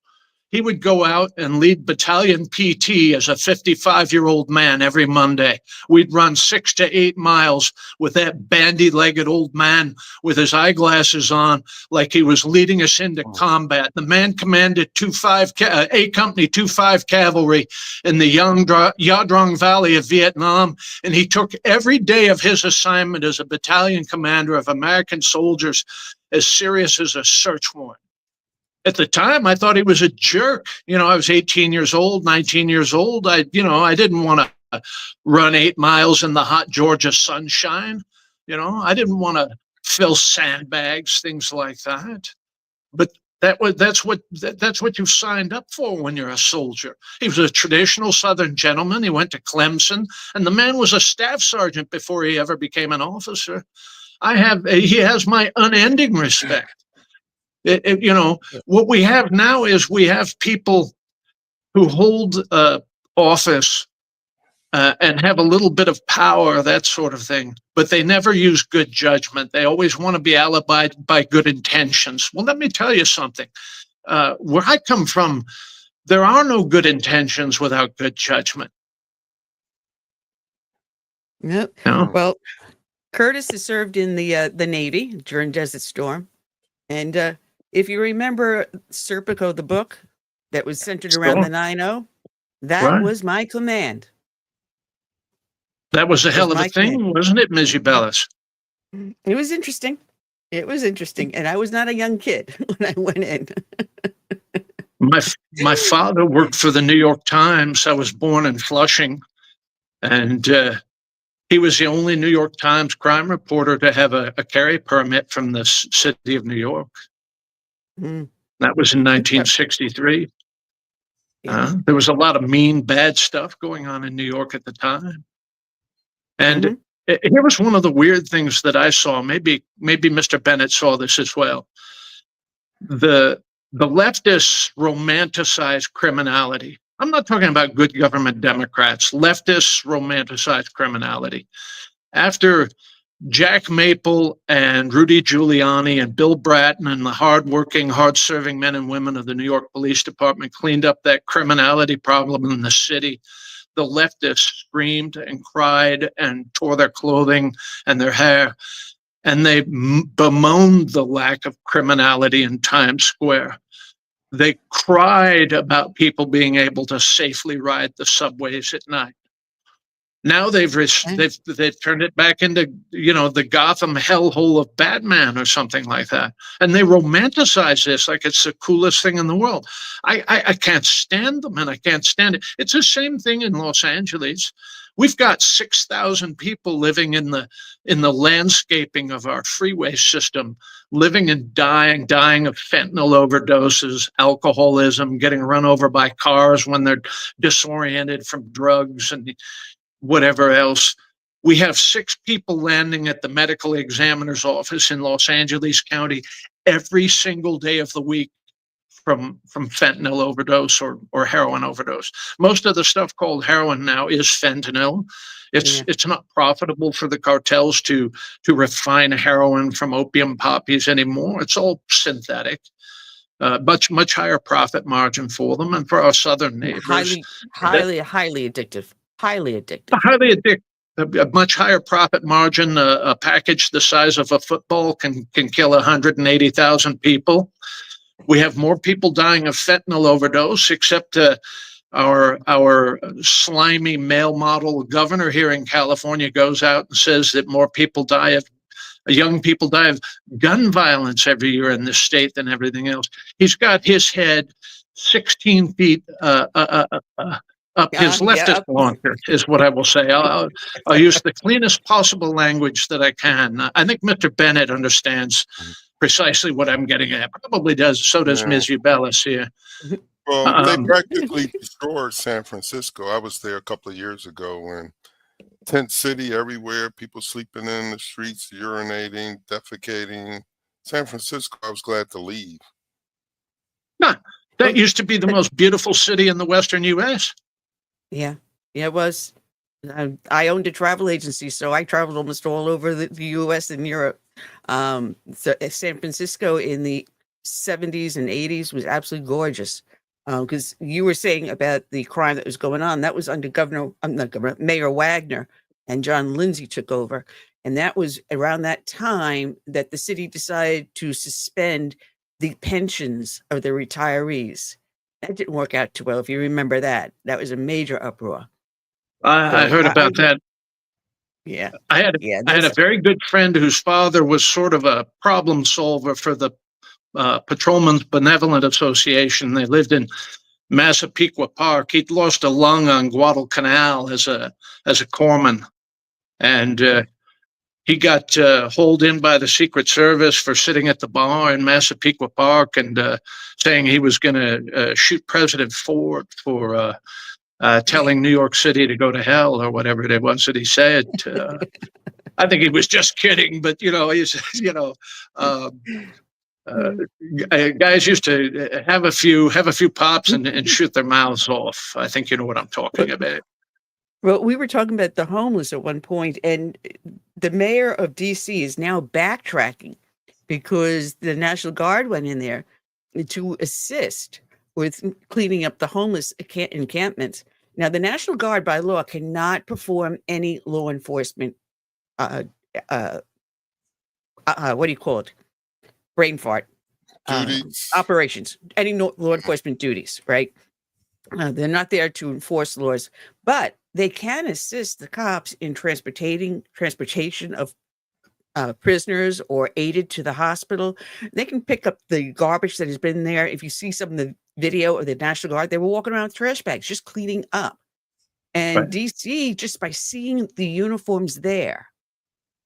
He would go out and lead battalion PT as a 55-year-old man every Monday. We'd run 6 to 8 miles with that bandy-legged old man with his eyeglasses on like he was leading us into combat. The man commanded A Company 2-5 Cavalry in the Yadrong Valley of Vietnam, and he took every day of his assignment as a battalion commander of American soldiers as serious as a search warrant. At the time, I thought he was a jerk. I was 18 years old, 19 years old. I didn't want to run 8 miles in the hot Georgia sunshine. I didn't want to fill sandbags, things like that. But that's what you signed up for when you're a soldier. He was a traditional Southern gentleman. He went to Clemson, and the man was a staff sergeant before he ever became an officer. He has my unending respect. What we have now is we have people who hold office and have a little bit of power, that sort of thing, but they never use good judgment. They always want to be alibied by good intentions. Well, let me tell you something. where I come from, there are no good intentions without good judgment. Yep. No. Well, Curtis has served in the Navy during Desert Storm, and if you remember Serpico, the book that was centered around the 9/0, that Right. was my command. That was a That hell was of a my thing, command. wasn't it, Ms. Bellis? It was interesting. It was interesting, and I was not a young kid when I went in. My father worked for the New York Times. I was born in Flushing, and he was the only New York Times crime reporter to have a carry permit from the city of New York. Mm. That was in 1963. Yeah. There was a lot of mean, bad stuff going on in New York at the time. And here was one of the weird things that I saw. Maybe Mr. Bennett saw this as well. The leftists romanticize criminality. I'm not talking about good government Democrats. Leftists romanticize criminality. After Jack Maple and Rudy Giuliani and Bill Bratton and the hardworking, hard-serving men and women of the New York Police Department cleaned up that criminality problem in the city, the leftists screamed and cried and tore their clothing and their hair, and they bemoaned the lack of criminality in Times Square. They cried about people being able to safely ride the subways at night. Now they've turned it back into, the Gotham hellhole of Batman or something like that. And they romanticize this like it's the coolest thing in the world. I can't stand them, and I can't stand it. It's the same thing in Los Angeles. We've got 6,000 people living in the landscaping of our freeway system, living and dying of fentanyl overdoses, alcoholism, getting run over by cars when they're disoriented from drugs and whatever else. We have 6 people landing at the medical examiner's office in Los Angeles County every single day of the week from fentanyl overdose or heroin overdose. Most of the stuff called heroin now is fentanyl. It's not profitable for the cartels to refine heroin from opium poppies anymore. It's all synthetic. Much higher profit margin for them and for our southern neighbors. Highly addictive. Highly addictive. Highly addictive. A much higher profit margin. A package the size of a football can kill 180,000 people. We have more people dying of fentanyl overdose, except our slimy male model governor here in California goes out and says that more people young people die of gun violence every year in this state than everything else. He's got his head 16 feet up his leftist launcher, is what I will say. I'll use the cleanest possible language that I can. I think Mr. Bennett understands precisely what I'm getting at. Probably does. So does Ms. Ubellis here. Well, they practically destroyed San Francisco. I was there a couple of years ago when tent city everywhere, people sleeping in the streets, urinating, defecating. San Francisco, I was glad to leave. That used to be the most beautiful city in the Western U.S. Yeah, it was. I owned a travel agency, so I traveled almost all over the U.S. and Europe. So San Francisco in the 70s and 80s was absolutely gorgeous. Because you were saying about the crime that was going on, that was under Mayor Wagner, and John Lindsay took over. And that was around that time that the city decided to suspend the pensions of the retirees. That didn't work out too well, if you remember that. That was a major uproar. I heard about that. Yeah. I had a very good friend whose father was sort of a problem solver for the Patrolmen's Benevolent Association. They lived in Massapequa Park. He'd lost a lung on Guadalcanal as a corpsman, and he got hauled in by the Secret Service for sitting at the bar in Massapequa Park and saying he was going to shoot President Ford for telling New York City to go to hell or whatever it was that he said. I think he was just kidding, but guys used to have a few pops and shoot their mouths off. I think you know what I'm talking about. Well, we were talking about the homeless at one point, and the mayor of DC is now backtracking because the National Guard went in there to assist with cleaning up the homeless encampments. Now, the National Guard by law cannot perform any law enforcement, what do you call it? Brain fart. Duties. Operations, any law enforcement duties, right? They're not there to enforce laws, but they can assist the cops in transportation of prisoners or aided to the hospital. They can pick up the garbage that has been there. If you see some of the video of the National Guard, they were walking around with trash bags, just cleaning up. And Right. DC, just by seeing the uniforms there,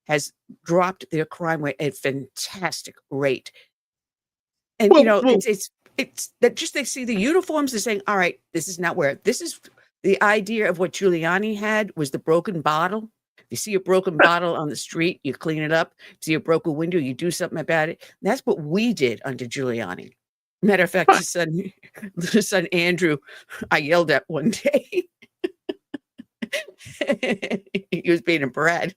has dropped their crime rate at a fantastic rate. And Well, it's that just they see the uniforms, they're saying, all right, this is not where this is. The idea of what Giuliani had was the broken bottle. If you see a broken bottle on the street, you clean it up. If you see a broken window, you do something about it. And that's what we did under Giuliani. Matter of fact, his son Andrew, I yelled at one day. He was being a brat.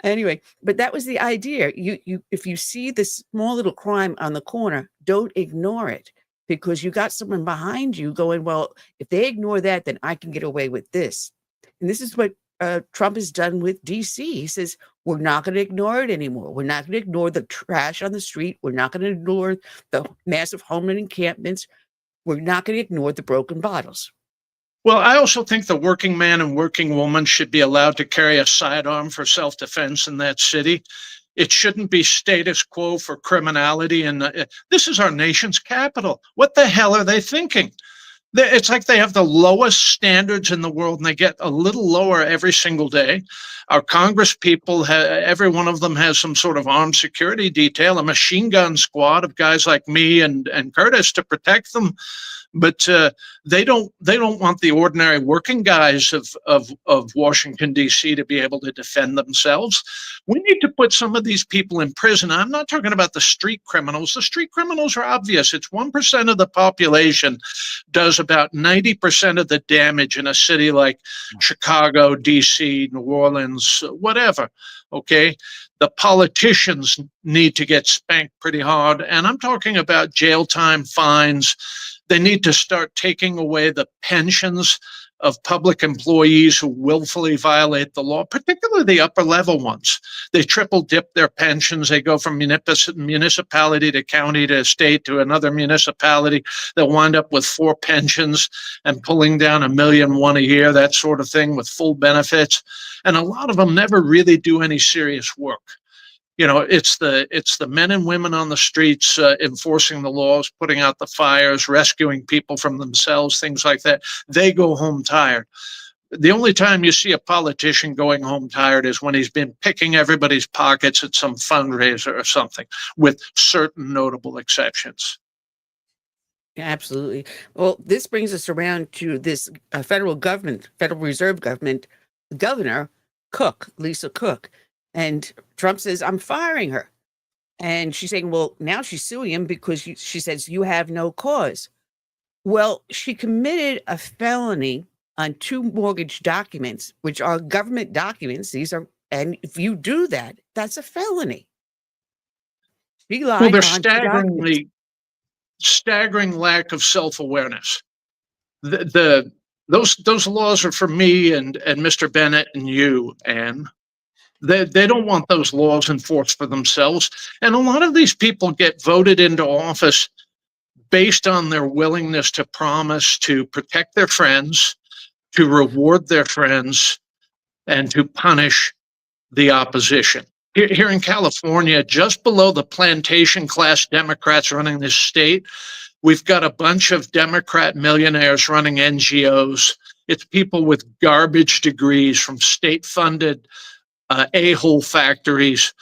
Anyway, but that was the idea. You if you see this small little crime on the corner, don't ignore it, because you got someone behind you going, well, if they ignore that, then I can get away with this. And this is what Trump has done with DC. He says, we're not going to ignore it anymore. We're not going to ignore the trash on the street. We're not going to ignore the massive homeland encampments. We're not going to ignore the broken bottles. Well, I also think the working man and working woman should be allowed to carry a sidearm for self-defense in that city. It shouldn't be status quo for criminality. And this is our nation's capital. What the hell are they thinking? It's like they have the lowest standards in the world, and they get a little lower every single day. Our Congress people, every one of them has some sort of armed security detail, a machine gun squad of guys like me and Curtis to protect them. But they don't want the ordinary working guys of Washington, D.C. to be able to defend themselves. We need to put some of these people in prison. I'm not talking about the street criminals. The street criminals are obvious. It's 1% of the population does about 90% of the damage in a city like Chicago, D.C., New Orleans, whatever. Okay. The politicians need to get spanked pretty hard. And I'm talking about jail time, fines. They need to start taking away the pensions of public employees who willfully violate the law, particularly the upper level ones. They triple dip their pensions. They go from municipality to county to state to another municipality. They'll wind up with 4 pensions and pulling down $1.1 million a year, that sort of thing, with full benefits. And a lot of them never really do any serious work. You know, it's the men and women on the streets enforcing the laws, putting out the fires, rescuing people from themselves, things like that. They go home tired. The only time you see a politician going home tired is when he's been picking everybody's pockets at some fundraiser or something, with certain notable exceptions. Absolutely. Well, this brings us around to this Federal Reserve government governor, Lisa Cook. And Trump says, I'm firing her. And she's saying, well, now she's suing him because she says, you have no cause. Well, she committed a felony on 2 mortgage documents, which are government documents. And if you do that, that's a felony. She lied. Well, they're staggering lack of self-awareness. Those laws are for me and Mr. Bennett and you, Anne. They don't want those laws enforced for themselves. And a lot of these people get voted into office based on their willingness to promise to protect their friends, to reward their friends, and to punish the opposition. Here in California, just below the plantation class Democrats running this state, we've got a bunch of Democrat millionaires running NGOs. It's people with garbage degrees from state-funded a-hole factories.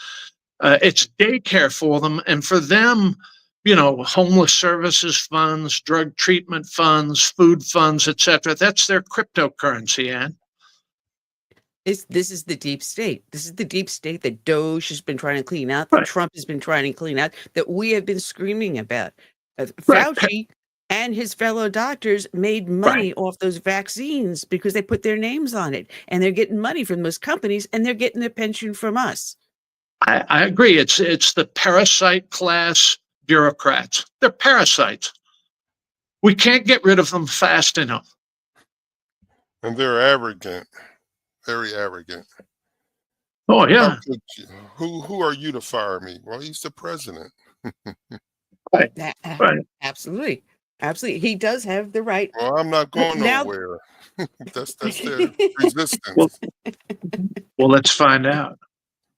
It's daycare for them. And for them, you know, homeless services funds, drug treatment funds, food funds, etc. That's their cryptocurrency, Ann. This is the deep state. This is the deep state that Doge has been trying to clean out, that Trump has been trying to clean out, that we have been screaming about. Fauci and his fellow doctors made money off those vaccines because they put their names on it, and they're getting money from those companies, and they're getting their pension from us. I agree. It's the parasite class bureaucrats. They're parasites. We can't get rid of them fast enough. And they're arrogant, very arrogant. Oh, yeah. Who are you to fire me? Well, he's the president. Right. Right. Absolutely. Absolutely. He does have the right. Well, I'm not going Now- nowhere. That's their resistance. Well, let's find out.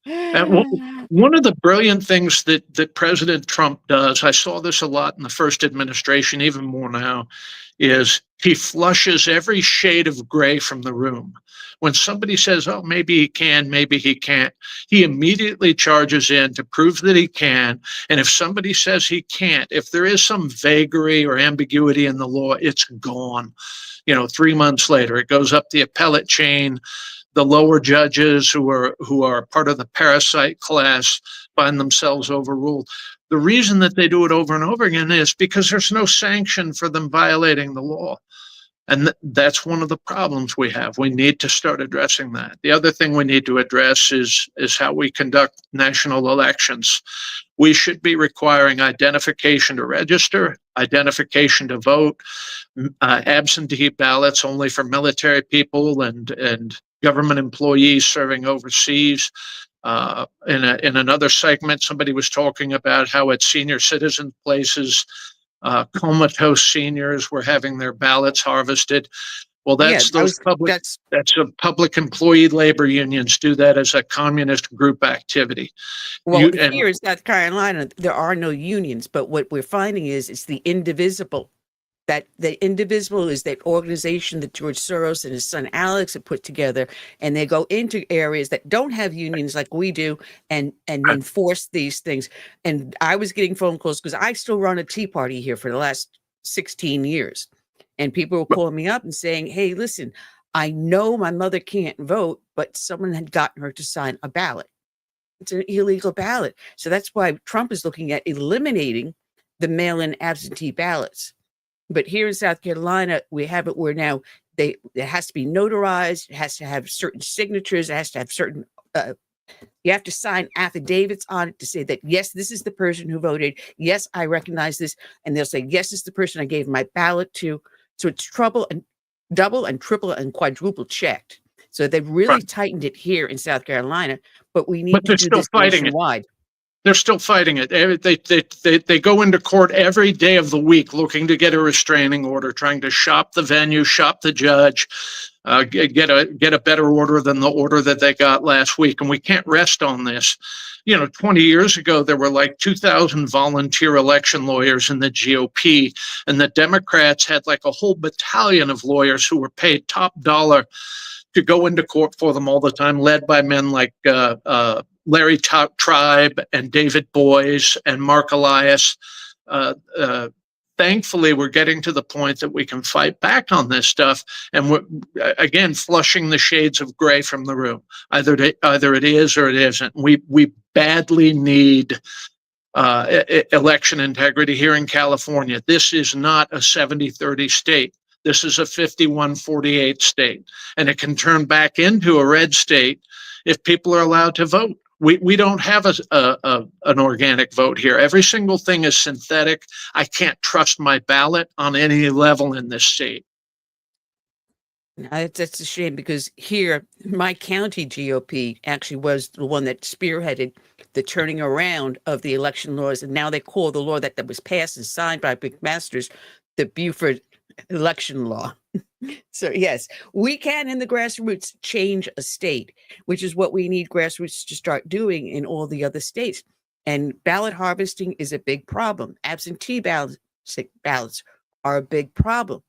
And one of the brilliant things that President Trump does, I saw this a lot in the first administration, even more now, is he flushes every shade of gray from the room. When somebody says, oh, maybe he can, maybe he can't, he immediately charges in to prove that he can. And if somebody says he can't, if there is some vagary or ambiguity in the law, it's gone. 3 months later, it goes up the appellate chain. The lower judges who are part of the parasite class find themselves overruled. The reason that they do it over and over again is because there's no sanction for them violating the law. And that's one of the problems we have. We need to start addressing that. The other thing we need to address is how we conduct national elections. We should be requiring identification to register, identification to vote, absentee ballots only for military people and government employees serving overseas. In another segment, somebody was talking about how at senior citizen places, comatose seniors were having their ballots harvested. Well, that's a public employee labor unions do that as a communist group activity. Well, here in South Carolina, there are no unions, but what we're finding is it's the indivisible. That the indivisible is that organization that George Soros and his son Alex have put together, and they go into areas that don't have unions like we do and enforce these things. And I was getting phone calls because I still run a Tea Party here for the last 16 years. And people were calling me up and saying, hey, listen, I know my mother can't vote, but someone had gotten her to sign a ballot. It's an illegal ballot. So that's why Trump is looking at eliminating the mail-in absentee ballots. But here in South Carolina, we have it where now it has to be notarized. It has to have certain signatures. It has to have certain, you have to sign affidavits on it to say that, yes, this is the person who voted. Yes, I recognize this. And they'll say, yes, it's the person I gave my ballot to. So it's double and triple and quadruple checked. So they've really tightened it here in South Carolina, but we need to do this nationwide. They're still fighting it. They go into court every day of the week looking to get a restraining order, trying to shop the venue, shop the judge, get a better order than the order that they got last week. And we can't rest on this. 20 years ago, there were like 2,000 volunteer election lawyers in the GOP, and the Democrats had like a whole battalion of lawyers who were paid top dollar to go into court for them all the time, led by men like Larry Tribe and David Boies and Mark Elias. Thankfully, we're getting to the point that we can fight back on this stuff, and we're again flushing the shades of gray from the room. Either it is or it isn't. We badly need election integrity here in California. This is not a 70-30 state. This is a 51-48 state, and it can turn back into a red state if people are allowed to vote. We don't have an organic vote here. Every single thing is synthetic. I can't trust my ballot on any level in this state. That's a shame, because here, my county GOP actually was the one that spearheaded the turning around of the election laws. And now they call the law that was passed and signed by Big Masters the Buford election law. So yes, we can in the grassroots change a state, which is what we need grassroots to start doing in all the other states. And ballot harvesting is a big problem. Absentee ballots are a big problem.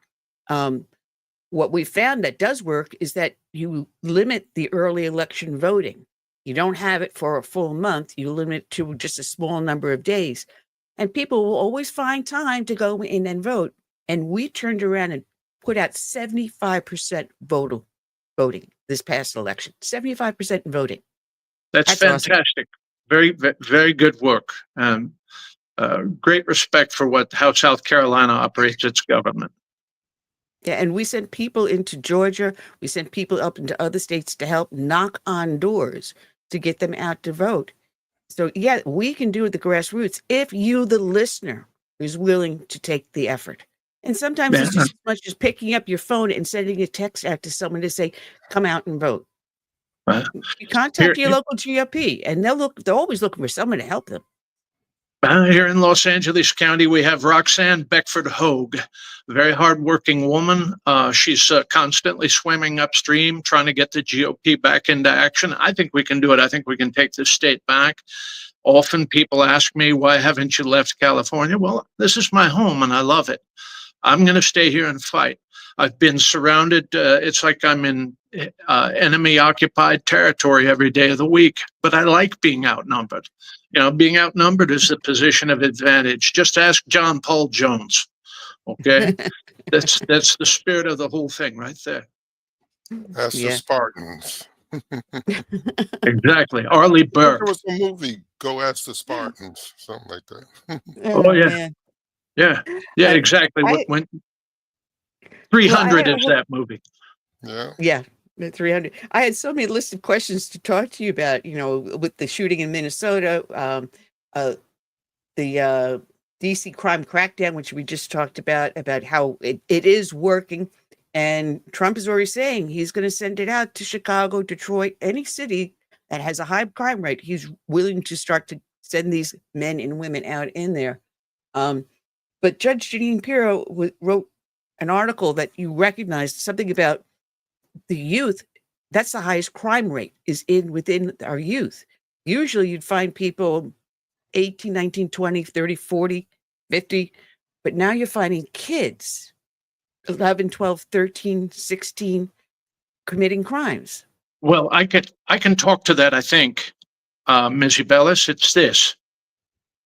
What we found that does work is that you limit the early election voting. You don't have it for a full month. You limit it to just a small number of days. And people will always find time to go in and vote. And we turned around and put out 75% voting this past election. 75% voting. That's fantastic. Awesome. Very, very good work. Great respect for how South Carolina operates its government. Yeah, and we sent people into Georgia. We sent people up into other states to help knock on doors to get them out to vote. So yeah, we can do it at the grassroots if you, the listener, is willing to take the effort. And sometimes it's just as much as picking up your phone and sending a text out to someone to say, come out and vote. You contact your local GOP and they're always looking for someone to help them. Here in Los Angeles County, we have Roxanne Beckford Hogue, a very hardworking woman. She's constantly swimming upstream, trying to get the GOP back into action. I think we can do it. I think we can take this state back. Often people ask me, why haven't you left California? Well, this is my home and I love it. I'm going to stay here and fight. I've been surrounded. It's like I'm in enemy occupied territory every day of the week, but I like being outnumbered. You know, being outnumbered is the position of advantage. Just ask John Paul Jones. Okay. That's the spirit of the whole thing right there. That's the Spartans. Exactly. Arleigh Burke. There was a movie, Go Ask the Spartans, something like that. Oh yeah. Man. Yeah, exactly. When 300 is that movie. Yeah. 300. I had so many listed questions to talk to you about, with the shooting in Minnesota, the DC crime crackdown, which we just talked about how it is working. And Trump is already saying he's going to send it out to Chicago, Detroit, any city that has a high crime rate. He's willing to start to send these men and women out in there. But Judge Jeanine Pirro wrote an article that you recognized something about the youth. That's the highest crime rate is within our youth. Usually you'd find people 18, 19, 20, 30, 40, 50, but now you're finding kids 11, 12, 13, 16 committing crimes. Well, I can talk to that, I think, Ms. Bellis. It's this.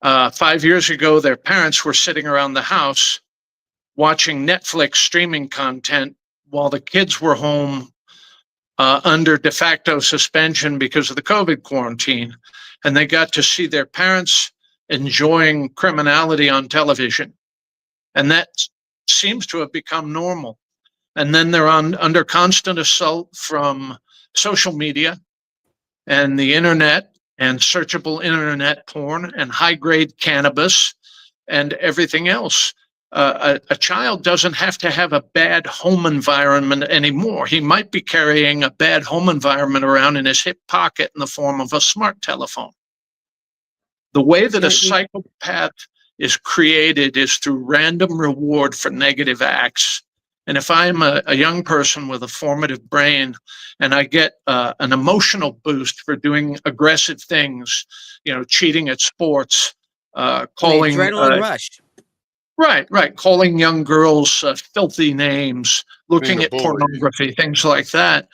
5 years ago, their parents were sitting around the house watching Netflix streaming content while the kids were home under de facto suspension because of the COVID quarantine. And they got to see their parents enjoying criminality on television. And that seems to have become normal. And then they're under constant assault from social media and the internet and searchable internet porn and high-grade cannabis and everything else. A child doesn't have to have a bad home environment anymore. He might be carrying a bad home environment around in his hip pocket in the form of a smart telephone. The way that a psychopath is created is through random reward for negative acts. And if I'm a young person with a formative brain and I get an emotional boost for doing aggressive things, cheating at sports, calling adrenaline rush. Right. Calling young girls filthy names, looking at pornography, things like that.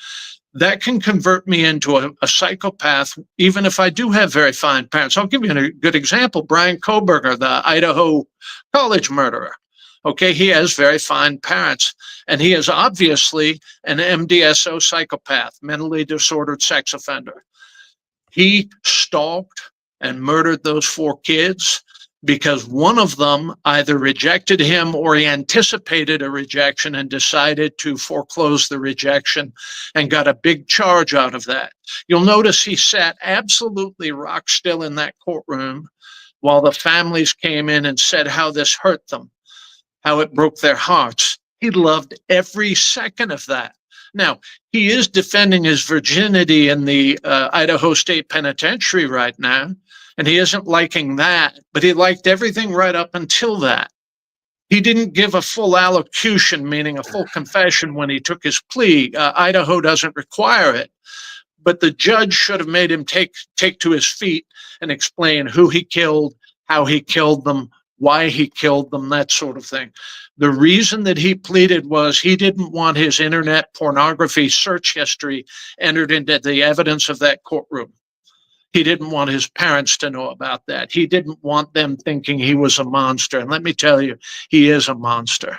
That can convert me into a psychopath, even if I do have very fine parents. I'll give you a good example. Brian Koberger, the Idaho college murderer. Okay, he has very fine parents, and he is obviously an MDSO psychopath, mentally disordered sex offender. He stalked and murdered those 4 kids because one of them either rejected him or he anticipated a rejection and decided to foreclose the rejection and got a big charge out of that. You'll notice he sat absolutely rock still in that courtroom while the families came in and said how this hurt them, how it broke their hearts. He loved every second of that. Now, he is defending his virginity in the Idaho State Penitentiary right now, and he isn't liking that, but he liked everything right up until that. He didn't give a full allocution, meaning a full confession, when he took his plea. Idaho doesn't require it, but the judge should have made him take to his feet and explain who he killed, how he killed them, why he killed them, that sort of thing. The reason that he pleaded was he didn't want his internet pornography search history entered into the evidence of that courtroom. He didn't want his parents to know about that. He didn't want them thinking he was a monster. And let me tell you, he is a monster.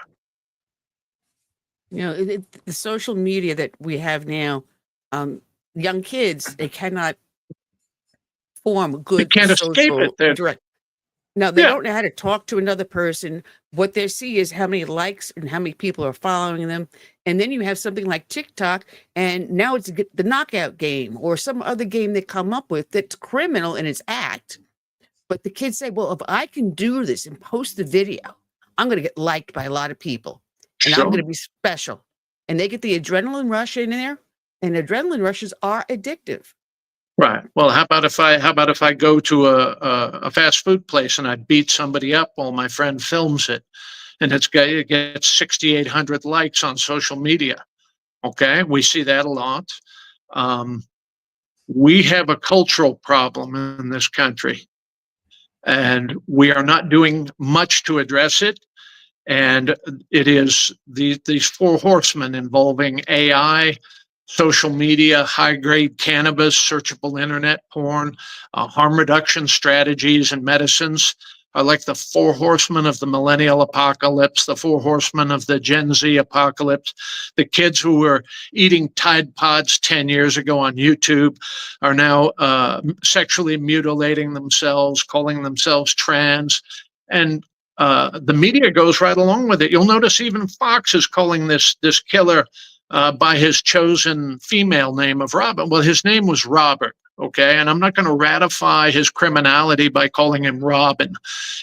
The social media that we have now, young kids, they cannot form good they can't social escape it. direct. Now, they Yeah. don't know how to talk to another person. What they see is how many likes and how many people are following them. And then you have something like TikTok, and now it's the knockout game or some other game they come up with that's criminal in its act. But the kids say, well, if I can do this and post the video, I'm going to get liked by a lot of people and I'm Sure. going to be special. And they get the adrenaline rush in there, and adrenaline rushes are addictive. Right. Well, how about if I go to a fast food place and I beat somebody up while my friend films it, and it gets 6,800 likes on social media? Okay, we see that a lot. We have a cultural problem in this country, and we are not doing much to address it. And it is these four horsemen involving AI, social media, high-grade cannabis, searchable internet porn, harm reduction strategies and medicines are like the four horsemen of the millennial apocalypse, the four horsemen of the Gen Z apocalypse. The kids who were eating Tide Pods 10 years ago on YouTube are now sexually mutilating themselves, calling themselves trans. And the media goes right along with it. You'll notice even Fox is calling this killer by his chosen female name of Robert. Well, his name was Robert, okay? And I'm not going to ratify his criminality by calling him Robin.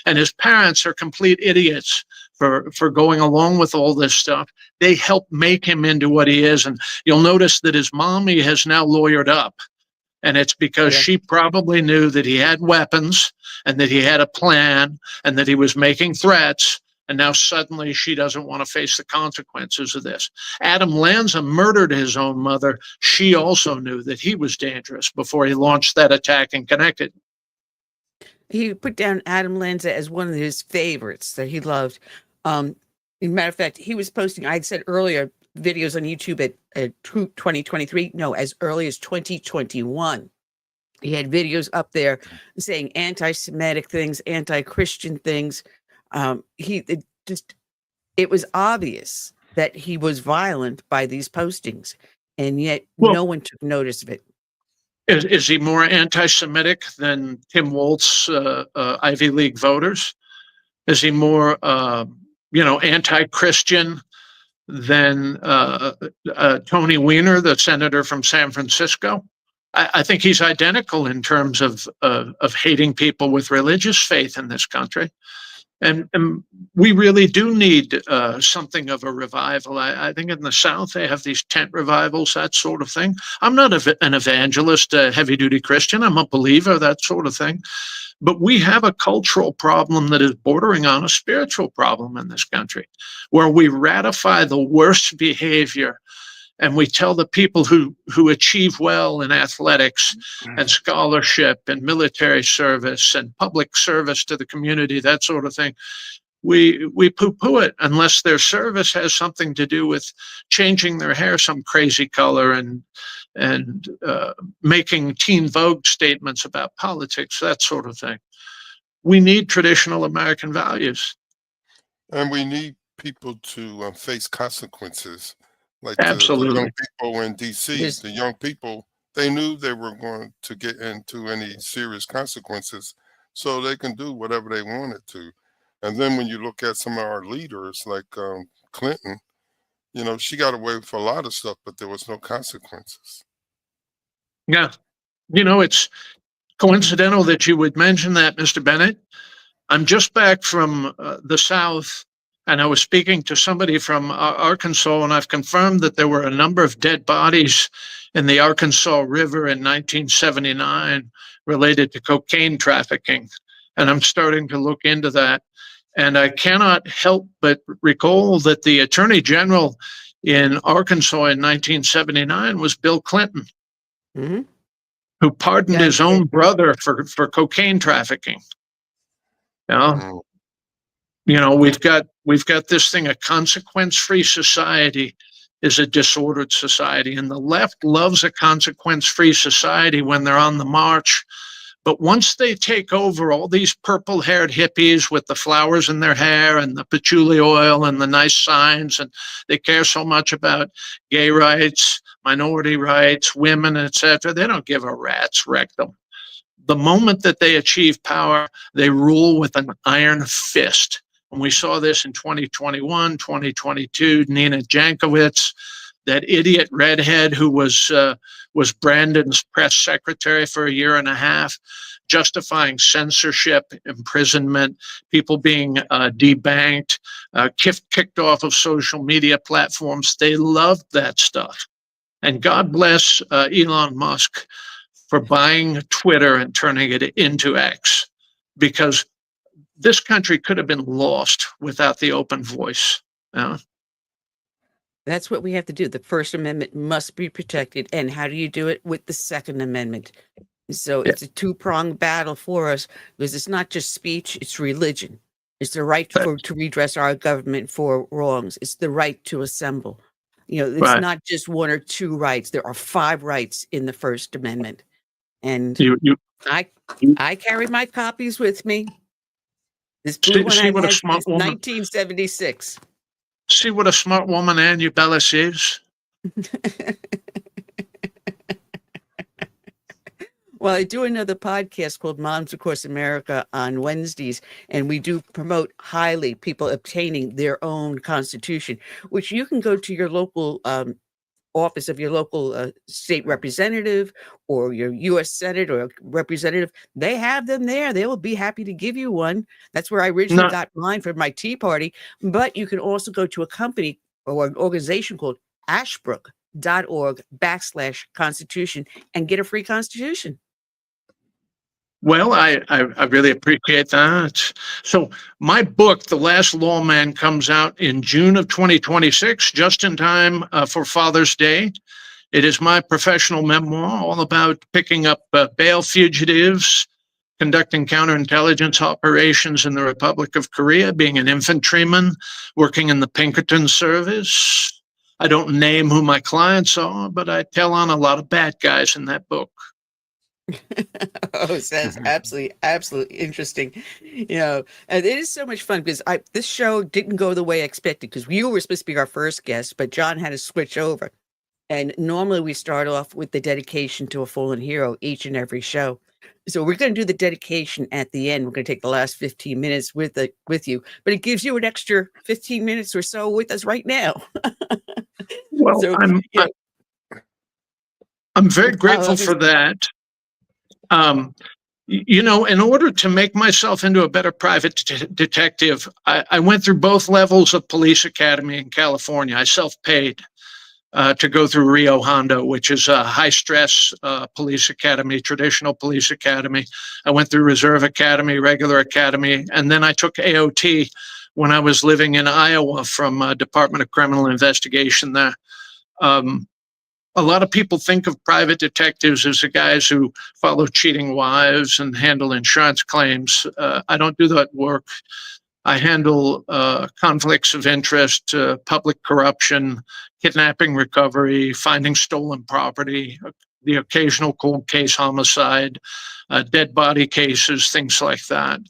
And his parents are complete idiots for going along with all this stuff. They helped make him into what he is. And you'll notice that his mommy has now lawyered up. And it's because she probably knew that he had weapons and that he had a plan and that he was making threats. And now suddenly she doesn't want to face the consequences of this. Adam Lanza murdered his own mother. She also knew that he was dangerous before he launched that attack in Connecticut. He put down Adam Lanza as one of his favorites that he loved. As a matter of fact, he was posting, I said earlier, videos on YouTube at 2023. No, as early as 2021. He had videos up there saying anti-Semitic things, anti-Christian things. It was obvious that he was violent by these postings, and yet no one took notice of it. Is he more anti-Semitic than Tim Waltz, Ivy League voters? Is he more, anti-Christian than Tony Weiner, the senator from San Francisco? I think he's identical in terms of hating people with religious faith in this country. And we really do need something of a revival. I think in the South, they have these tent revivals, that sort of thing. I'm not an evangelist, heavy-duty Christian. I'm a believer, that sort of thing. But we have a cultural problem that is bordering on a spiritual problem in this country, where we ratify the worst behavior and we tell the people who achieve well in athletics and scholarship and military service and public service to the community, that sort of thing, we poo-poo it unless their service has something to do with changing their hair some crazy color and making Teen Vogue statements about politics, that sort of thing. We need traditional American values. And we need people to face consequences. Like Absolutely. the young people in D.C., the young people, they knew they were going to get into any serious consequences, so they can do whatever they wanted to. And then when you look at some of our leaders, like Clinton, she got away with a lot of stuff, but there was no consequences. Yeah. It's coincidental that you would mention that, Mr. Bennett. I'm just back from the South, and I was speaking to somebody from Arkansas, and I've confirmed that there were a number of dead bodies in the Arkansas River in 1979 related to cocaine trafficking. And I'm starting to look into that. And I cannot help but recall that the Attorney General in Arkansas in 1979 was Bill Clinton, who pardoned his own brother for cocaine trafficking. We've got this thing, a consequence-free society is a disordered society, and the left loves a consequence-free society when they're on the march. But once they take over, all these purple-haired hippies with the flowers in their hair and the patchouli oil and the nice signs, and they care so much about gay rights, minority rights, women, etc. They don't give a rat's rectum. the moment that they achieve power, they rule with an iron fist. And we saw this in 2021, 2022, Nina Jankowicz, that idiot redhead who was Brandon's press secretary for a year and a half, justifying censorship, imprisonment, people being debanked, kicked off of social media platforms. They loved that stuff. And God bless Elon Musk for buying Twitter and turning it into X, because this country could have been lost without the open voice. That's what we have to do. The First Amendment must be protected. And how do you do it? With the Second Amendment. So it's a two-pronged battle for us, because it's not just speech, it's religion. It's the right to redress our government for wrongs. It's the right to assemble. It's not just one or two rights. There are 5 rights in the First Amendment. And I carry my copies with me. This blue one I had since 1976. See what a smart woman Annie Bellis is. Well, I do another podcast called Moms Across America on Wednesdays, and we do promote highly people obtaining their own constitution, which you can go to your local office of your local state representative or your U.S. Senate or representative. They have them there. They will be happy to give you one. That's where I originally got mine for my Tea Party. But you can also go to a company or an organization called ashbrook.org/constitution and get a free constitution. Well, I really appreciate that. So my book, The Last Lawman, comes out in June of 2026, just in time for Father's Day. It is my professional memoir, all about picking up bail fugitives, conducting counterintelligence operations in the Republic of Korea, being an infantryman, working in the Pinkerton service. I don't name who my clients are, but I tell on a lot of bad guys in that book. Oh, sounds absolutely interesting. And it is so much fun, because this show didn't go the way I expected, because you were supposed to be our first guest, but John had to switch over. And normally we start off with the dedication to a fallen hero each and every show. So we're going to do the dedication at the end. We're going to take the last 15 minutes with you, but it gives you an extra 15 minutes or so with us right now. Well, so, I'm very grateful for that. In order to make myself into a better private detective, I went through both levels of police academy in California. I self-paid to go through Rio Hondo, which is a high-stress police academy, traditional police academy. I went through Reserve Academy, regular academy, and then I took AOT when I was living in Iowa from Department of Criminal Investigation there. A lot of people think of private detectives as the guys who follow cheating wives and handle insurance claims. I don't do that work. I handle conflicts of interest, public corruption, kidnapping recovery, finding stolen property, the occasional cold case homicide, dead body cases, things like that.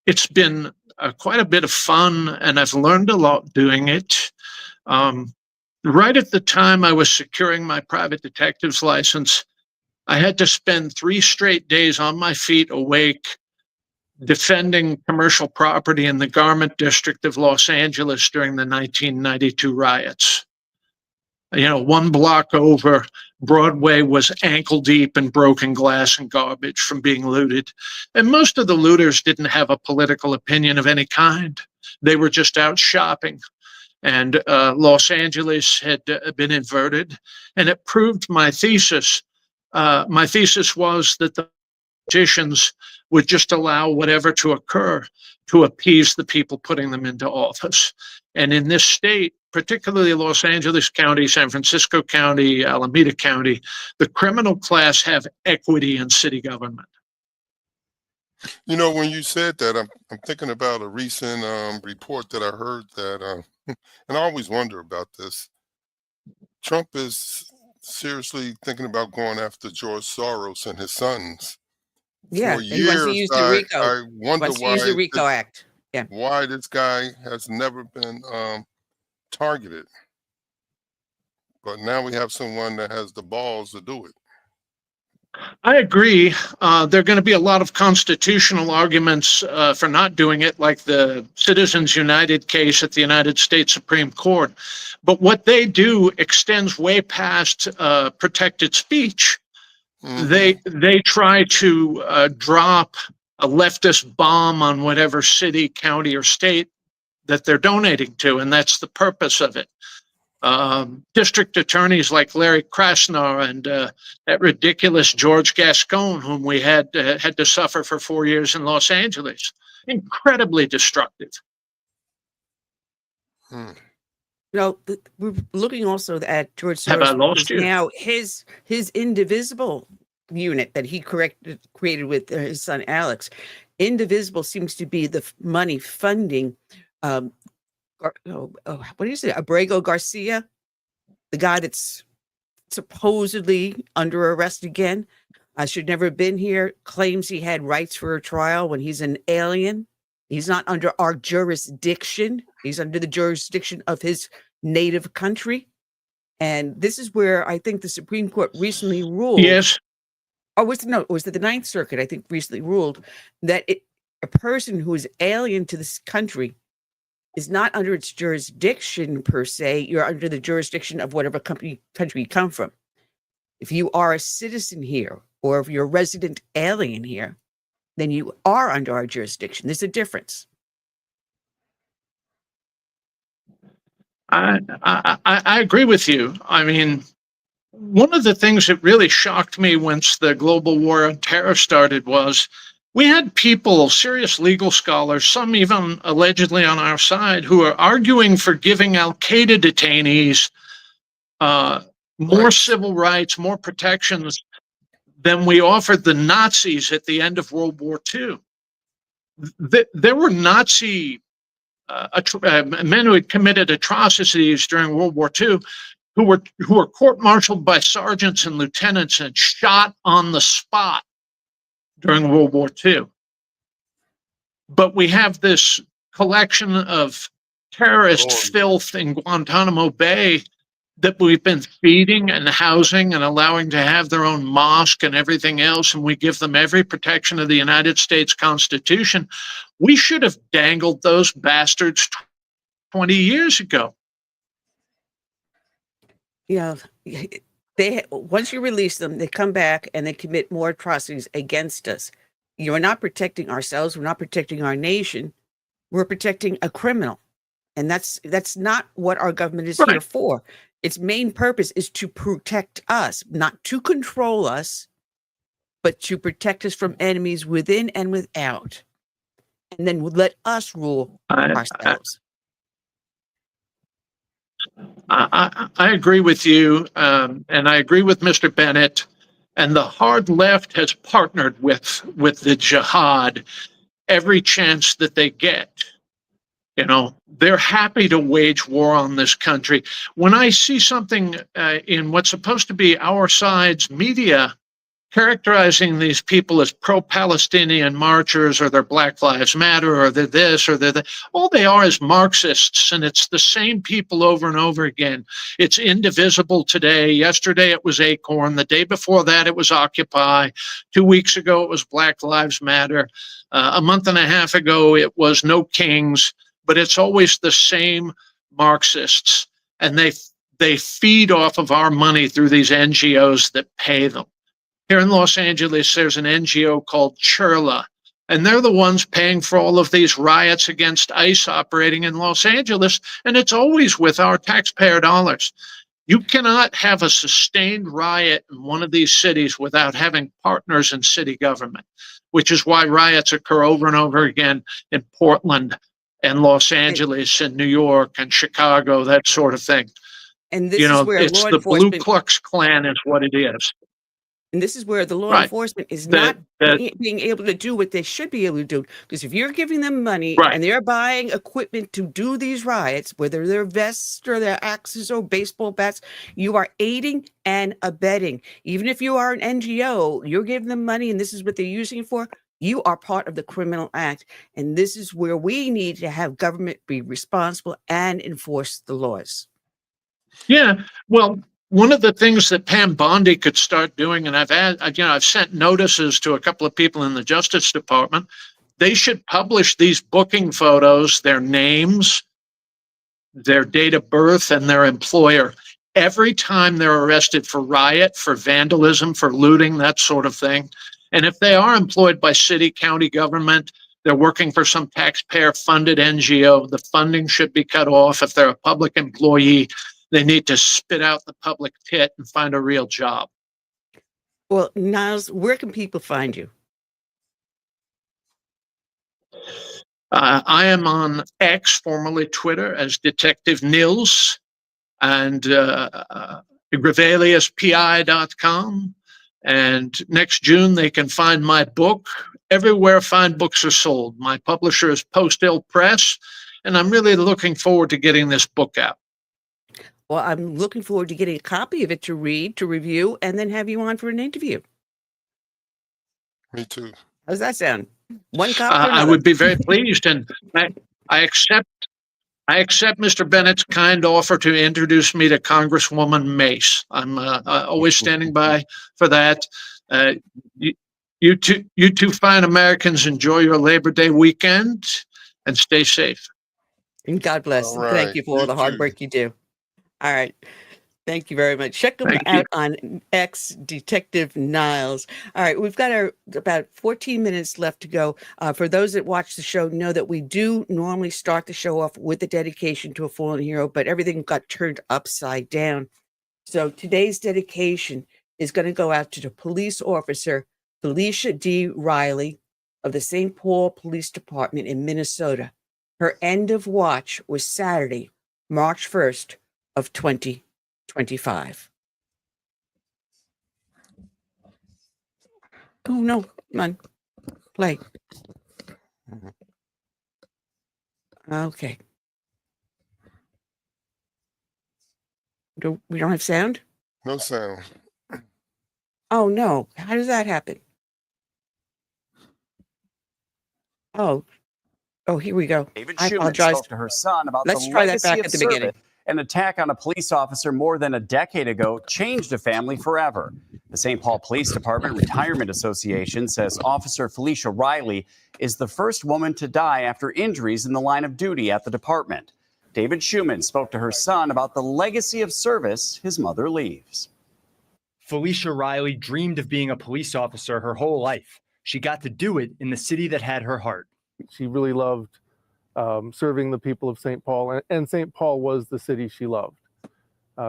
It's been quite a bit of fun, and I've learned a lot doing it. Right at the time I was securing my private detective's license, I had to spend 3 straight days on my feet, awake, defending commercial property in the Garment District of Los Angeles during the 1992 riots. 1 block over, Broadway was ankle deep in broken glass and garbage from being looted. And most of the looters didn't have a political opinion of any kind. They were just out shopping. And Los Angeles had been inverted, and it proved my thesis. My thesis was that the politicians would just allow whatever to occur to appease the people putting them into office. And in this state, particularly Los Angeles County, San Francisco County, Alameda County, the criminal class have equity in city government. When you said that, I'm thinking about a recent report that I heard that, and I always wonder about this. Trump is seriously thinking about going after George Soros and his sons. Yeah, For he wants to years, use the RICO. I wonder Use the RICO Act. Yeah, why this guy has never been targeted. But now we have someone that has the balls to do it. I agree. There are going to be a lot of constitutional arguments for not doing it, like the Citizens United case at the United States Supreme Court. But what they do extends way past protected speech. They try to drop a leftist bomb on whatever city, county, or state that they're donating to, and that's the purpose of it. District attorneys like Larry Krasner and that ridiculous George Gascon, whom we had to suffer for 4 years in Los Angeles, incredibly destructive. We're looking also at George Have I Soros lost you? now his indivisible unit that he created with his son Alex. Indivisible seems to be the money funding what is it? Abrego Garcia, the guy that's supposedly under arrest again. Should never have been here. Claims he had rights for a trial when he's an alien. He's not under our jurisdiction. He's under the jurisdiction of his native country. And this is where I think the Supreme Court recently ruled. Yes. Was it the Ninth Circuit? I think recently ruled that a person who is alien to this country is not under its jurisdiction per se. You're under the jurisdiction of whatever country you come from. If you are a citizen here, or if you're a resident alien here, then you are under our jurisdiction. There's a difference. I agree with you. I mean, one of the things that really shocked me once the global war on terror started was we had people, serious legal scholars, some even allegedly on our side, who are arguing for giving Al-Qaeda detainees more civil rights, more protections than we offered the Nazis at the end of World War II. There were Nazi men who had committed atrocities during World War II who were court-martialed by sergeants and lieutenants and shot on the spot during World War II. But we have this collection of terrorist filth in Guantanamo Bay that we've been feeding and housing and allowing to have their own mosque and everything else, and we give them every protection of the United States Constitution. We should have dangled those bastards 20 years ago. Yeah, once you release them, they come back and they commit more atrocities against us. You're not protecting ourselves. We're not protecting our nation. We're protecting a criminal. And that's not what our government is here for. Its main purpose is to protect us, not to control us, but to protect us from enemies within and without. And then let us rule ourselves. I agree with you, and I agree with Mr. Bennett. And the hard left has partnered with the jihad every chance that they get. You know, they're happy to wage war on this country. When I see something in what's supposed to be our side's media characterizing these people as pro-Palestinian marchers, or they're Black Lives Matter, or they're this, or they're that, all they are is Marxists, and it's the same people over and over again. It's Indivisible today. Yesterday it was Acorn. The day before that it was Occupy. 2 weeks ago it was Black Lives Matter. A month and a half ago it was No Kings. But it's always the same Marxists, and they feed off of our money through these NGOs that pay them. Here in Los Angeles, there's an NGO called Chirla, and they're the ones paying for all of these riots against ICE operating in Los Angeles, and it's always with our taxpayer dollars. You cannot have a sustained riot in one of these cities without having partners in city government, which is why riots occur over and over again in Portland and Los Angeles and New York and Chicago, that sort of thing. And this is where it's the Ku Klux Klan is what it is. And this is where the law enforcement is not being able to do what they should be able to do. Because if you're giving them money and they're buying equipment to do these riots, whether they're vests or their axes or baseball bats, you are aiding and abetting. Even if you are an NGO, you're giving them money and this is what they're using it for. You are part of the criminal act. And this is where we need to have government be responsible and enforce the laws. Yeah, well, One of the things that Pam Bondi could start doing, and I've sent notices to a couple of people in the Justice Department, they should publish these booking photos, their names, their date of birth, and their employer every time they're arrested for riot, for vandalism, for looting, that sort of thing. And if they are employed by city, county government, they're working for some taxpayer-funded NGO, the funding should be cut off. If they're a public employee, they need to spit out the public pit and find a real job. Well, Niles, where can people find you? I am on X, formerly Twitter, as Detective Nils, and GreveliusPI.com. And next June, they can find my book everywhere fine books are sold. My publisher is Post Hill Press, and I'm really looking forward to getting this book out. Well, I'm looking forward to getting a copy of it to read, to review, and then have you on for an interview. Me too. How's that sound? One copy. I would be very pleased, and I accept Mr. Bennett's kind offer to introduce me to Congresswoman Mace. I'm always standing by for that. You two fine Americans, enjoy your Labor Day weekend and stay safe. And God bless. All right. Thank you for all the hard too. work you do. All right. Thank you very much. Check them out on X, Detective Niles. All right, we've got about 14 minutes left to go. For those that watch the show, know that we do normally start the show off with a dedication to a fallen hero, but everything got turned upside down. So today's dedication is going to go out to the police officer, Felicia D. Reilly of the St. Paul Police Department in Minnesota. Her end of watch was Saturday, March 1st of 2025. Oh, no. Come on. Play. Okay. We don't have sound? No sound. Oh, no. How does that happen? Oh, here we go. David I Schumann apologize. spoke to her son about Let's the try that legacy back of at the service. beginning. An attack on a police officer more than a decade ago changed a family forever. The St. Paul Police Department Retirement Association says Officer Felicia Reilly is the first woman to die after injuries in the line of duty at the department. David Schumann spoke to her son about the legacy of service his mother leaves. Felicia Reilly dreamed of being a police officer her whole life. She got to do it in the city that had her heart. She really loved serving the people of St. Paul, and St. Paul was the city she loved.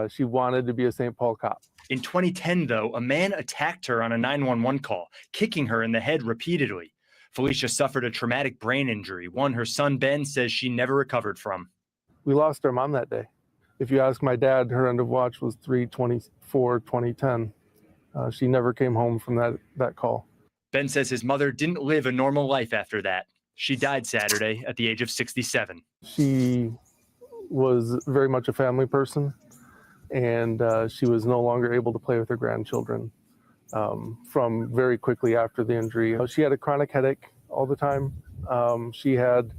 She wanted to be a St. Paul cop. In 2010, though, a man attacked her on a 911 call, kicking her in the head repeatedly. Felicia suffered a traumatic brain injury, one her son Ben says she never recovered from. We lost our mom that day. If you ask my dad, her end of watch was 3/24/2010. She never came home from that call. Ben says his mother didn't live a normal life after that. She died Saturday at the age of 67. She was very much a family person, and she was no longer able to play with her grandchildren from very quickly after the injury. She had a chronic headache all the time. She had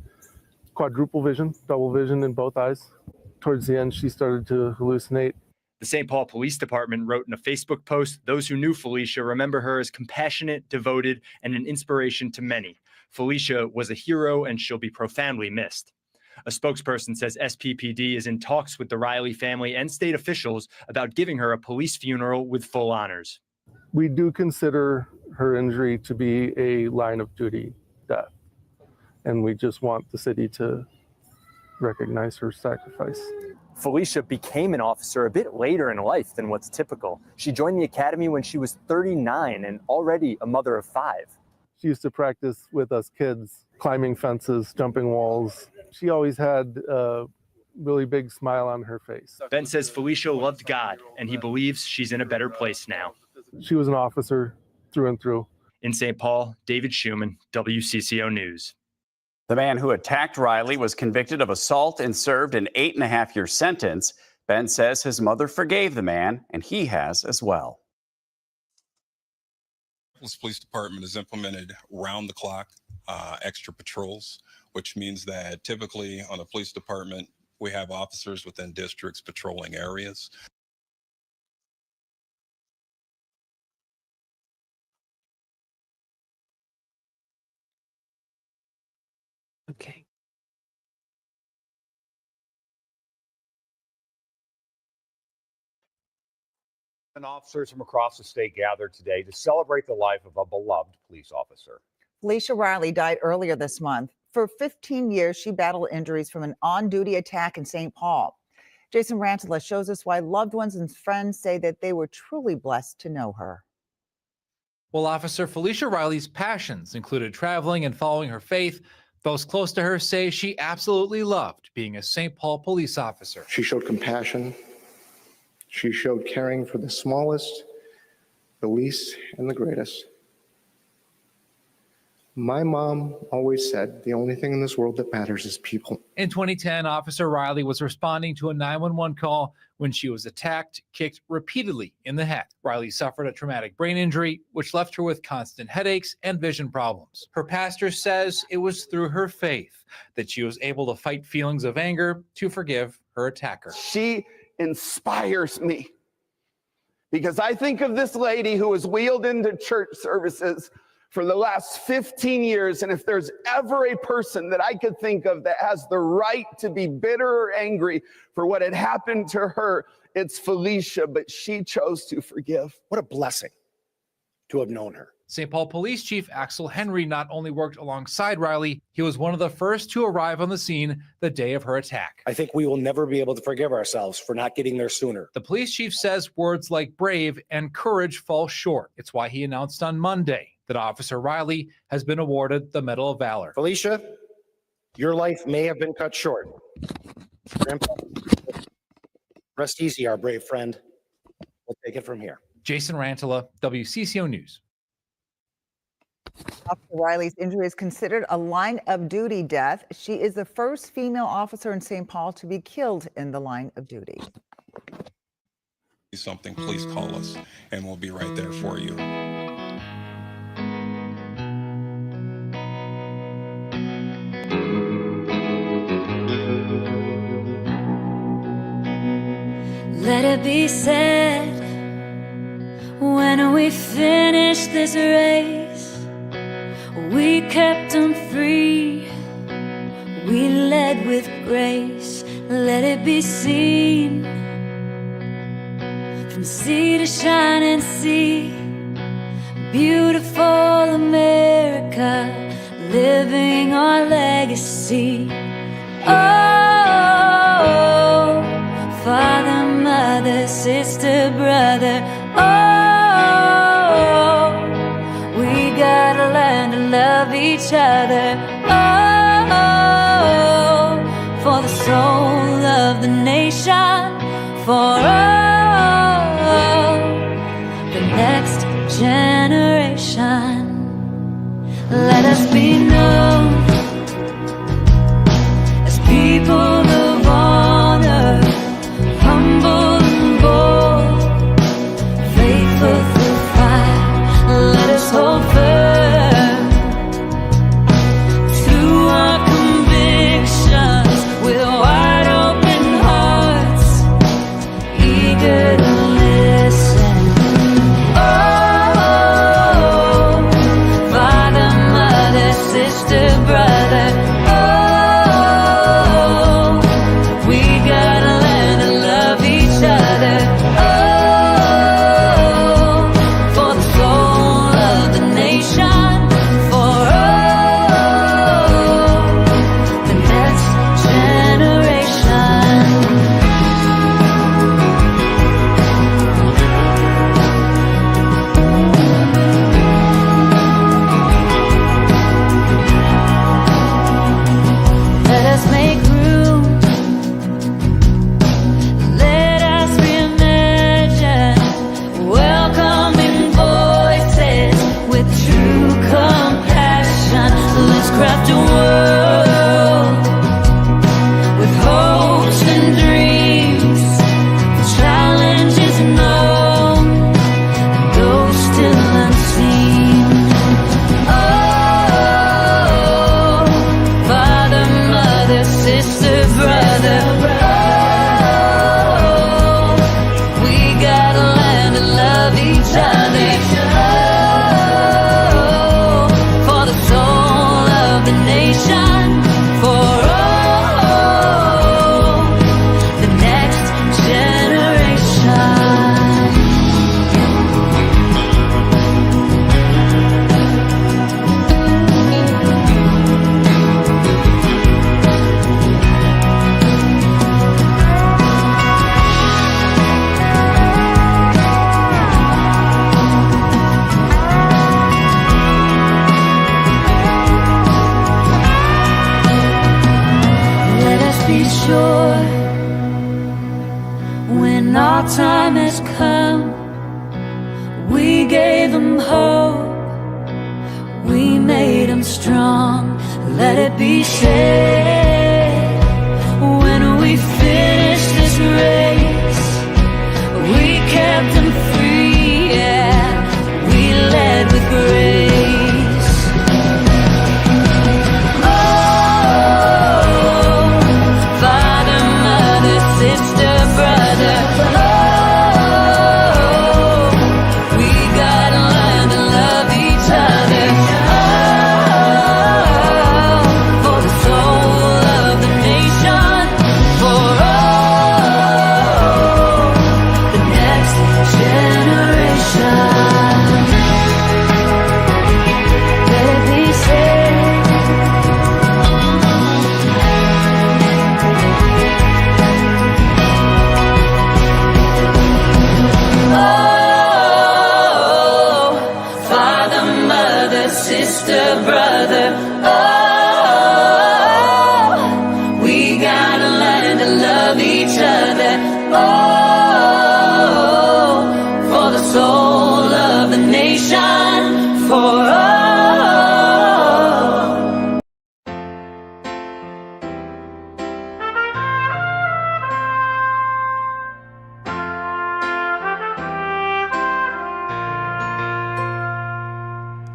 quadruple vision, double vision in both eyes. Towards the end, she started to hallucinate. The St. Paul Police Department wrote in a Facebook post, "Those who knew Felicia remember her as compassionate, devoted, and an inspiration to many. Felicia was a hero and she'll be profoundly missed." A spokesperson says SPPD is in talks with the Reilly family and state officials about giving her a police funeral with full honors. We do consider her injury to be a line of duty death, and we just want the city to recognize her sacrifice. Felicia became an officer a bit later in life than what's typical. She joined the academy when she was 39 and already a mother of 5. She used to practice with us kids, climbing fences, jumping walls. She always had a really big smile on her face. Ben says Felicia loved God, and he believes she's in a better place now. She was an officer through and through. In St. Paul, David Schumann, WCCO News. The man who attacked Reilly was convicted of assault and served an 8.5-year sentence. Ben says his mother forgave the man, and he has as well. The police department has implemented round-the-clock extra patrols, which means that typically on a police department, we have officers within districts patrolling areas. Officers from across the state gathered today to celebrate the life of a beloved police officer. Felicia Reilly died earlier this month. For 15 years, she battled injuries from an on-duty attack in St. Paul. Jason Rantala shows us why loved ones and friends say that they were truly blessed to know her. Well, Officer Felicia Reilly's passions included traveling and following her faith. Those close to her say she absolutely loved being a St. Paul police officer. She showed compassion. She showed caring for the smallest, the least, and the greatest. My mom always said the only thing in this world that matters is people. In 2010, Officer Reilly was responding to a 911 call when she was attacked, kicked repeatedly in the head. Reilly suffered a traumatic brain injury, which left her with constant headaches and vision problems. Her pastor says it was through her faith that she was able to fight feelings of anger to forgive her attacker. She inspires me because I think of this lady who was wheeled into church services for the last 15 years. And if there's ever a person that I could think of that has the right to be bitter or angry for what had happened to her, it's Felicia, but she chose to forgive. What a blessing to have known her. St. Paul Police Chief Axel Henry not only worked alongside Reilly, he was one of the first to arrive on the scene the day of her attack. I think we will never be able to forgive ourselves for not getting there sooner. The police chief says words like brave and courage fall short. It's why he announced on Monday that Officer Reilly has been awarded the Medal of Valor. Felicia, your life may have been cut short. Grandpa, rest easy, our brave friend. We'll take it from here. Jason Rantala, WCCO News. Officer Reilly's injury is considered a line of duty death. She is the first female officer in St. Paul to be killed in the line of duty. Something, please call us and we'll be right there for you. Let it be said, when we finish this race, we kept them free, we led with grace. Let it be seen, from sea to shining sea, beautiful America, living our legacy. Oh, Father, Mother, Sister, Brother, oh, we gotta learn to love each other. Oh, for the soul of the nation, for the next generation. Let us be known as people of honor, humble and bold, faithful through fire. Let us hold firm to our convictions with wide open hearts, eager to listen. Oh, Father, Mother, Sister, Brother, oh, we gotta learn to love each other. Oh, for the soul of the nation, for the next generation. Let us make room. Let us reimagine, welcoming voices with true compassion. Let's craft a world with hopes and dreams, challenges known, and those still unseen. Oh, Father, Mother, Sister, Brother, oh, we gotta learn to love each other. Oh, for the soul of the nation, for the next generation. be sure when our time has come, we gave them hope, we made them strong. Let it be said, when we finish this race, we kept them free, yeah, we led with grace. Oh, father, mother, sister, brother, oh, we gotta learn to love each other. Oh, for the soul of the nation, for all the next generation. Let it be said. Oh, father, mother, sister, brother, oh, we gotta learn to love each other. Oh, for the soul of the nation, for all.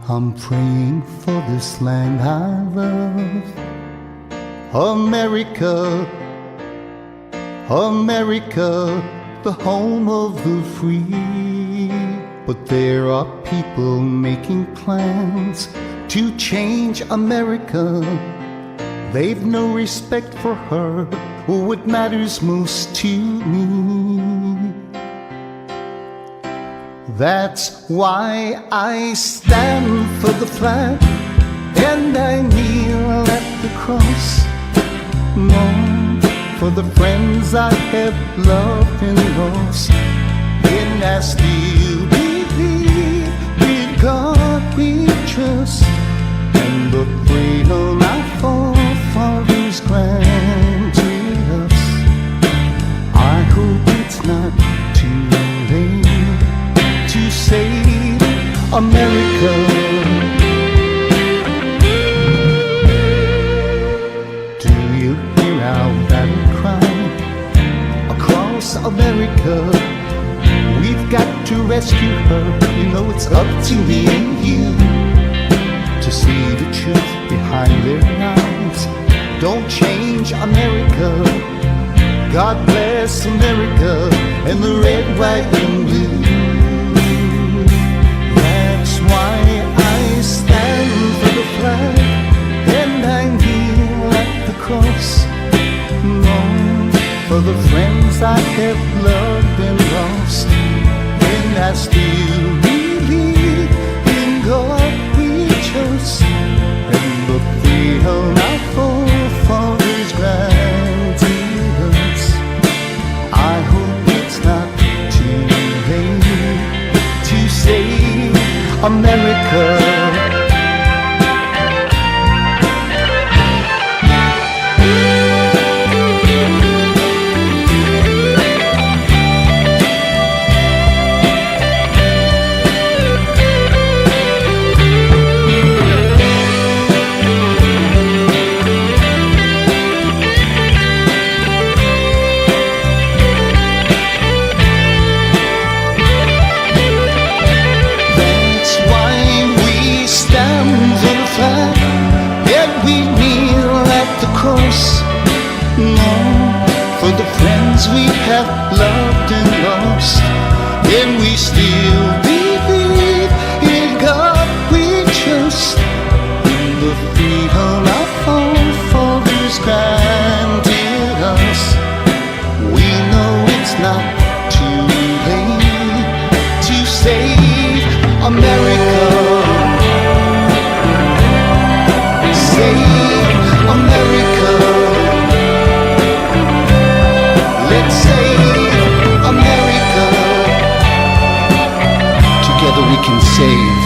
I'm praying for this land I love, America, America, the home of the free. But there are people making plans to change America. They've no respect for her or what matters most to me. That's why I stand for the flag and I kneel at the cross. Mourn for the friends I have loved and lost. And I still believe in God we trust, and the freedom our forefathers granted us. I hope it's not too late to save America. Do you hear our battle cry across America? We've got to rescue her. You know it's up to me and you to see the truth behind their eyes. Don't change America. God bless America and the red, white, and blue. That's why I stand for the flag and I kneel at the cross. Mourn for the friends I have loved and lost. And I still believe in God we trust, and the freedom our forefathers granted us. I hope it's not too late to save America. For the friends we have loved and lost, and we still believe in God we trust, in the freedom our forefathers granted us. We know it's not too late to save America. Save America. Let's save America. Together we can save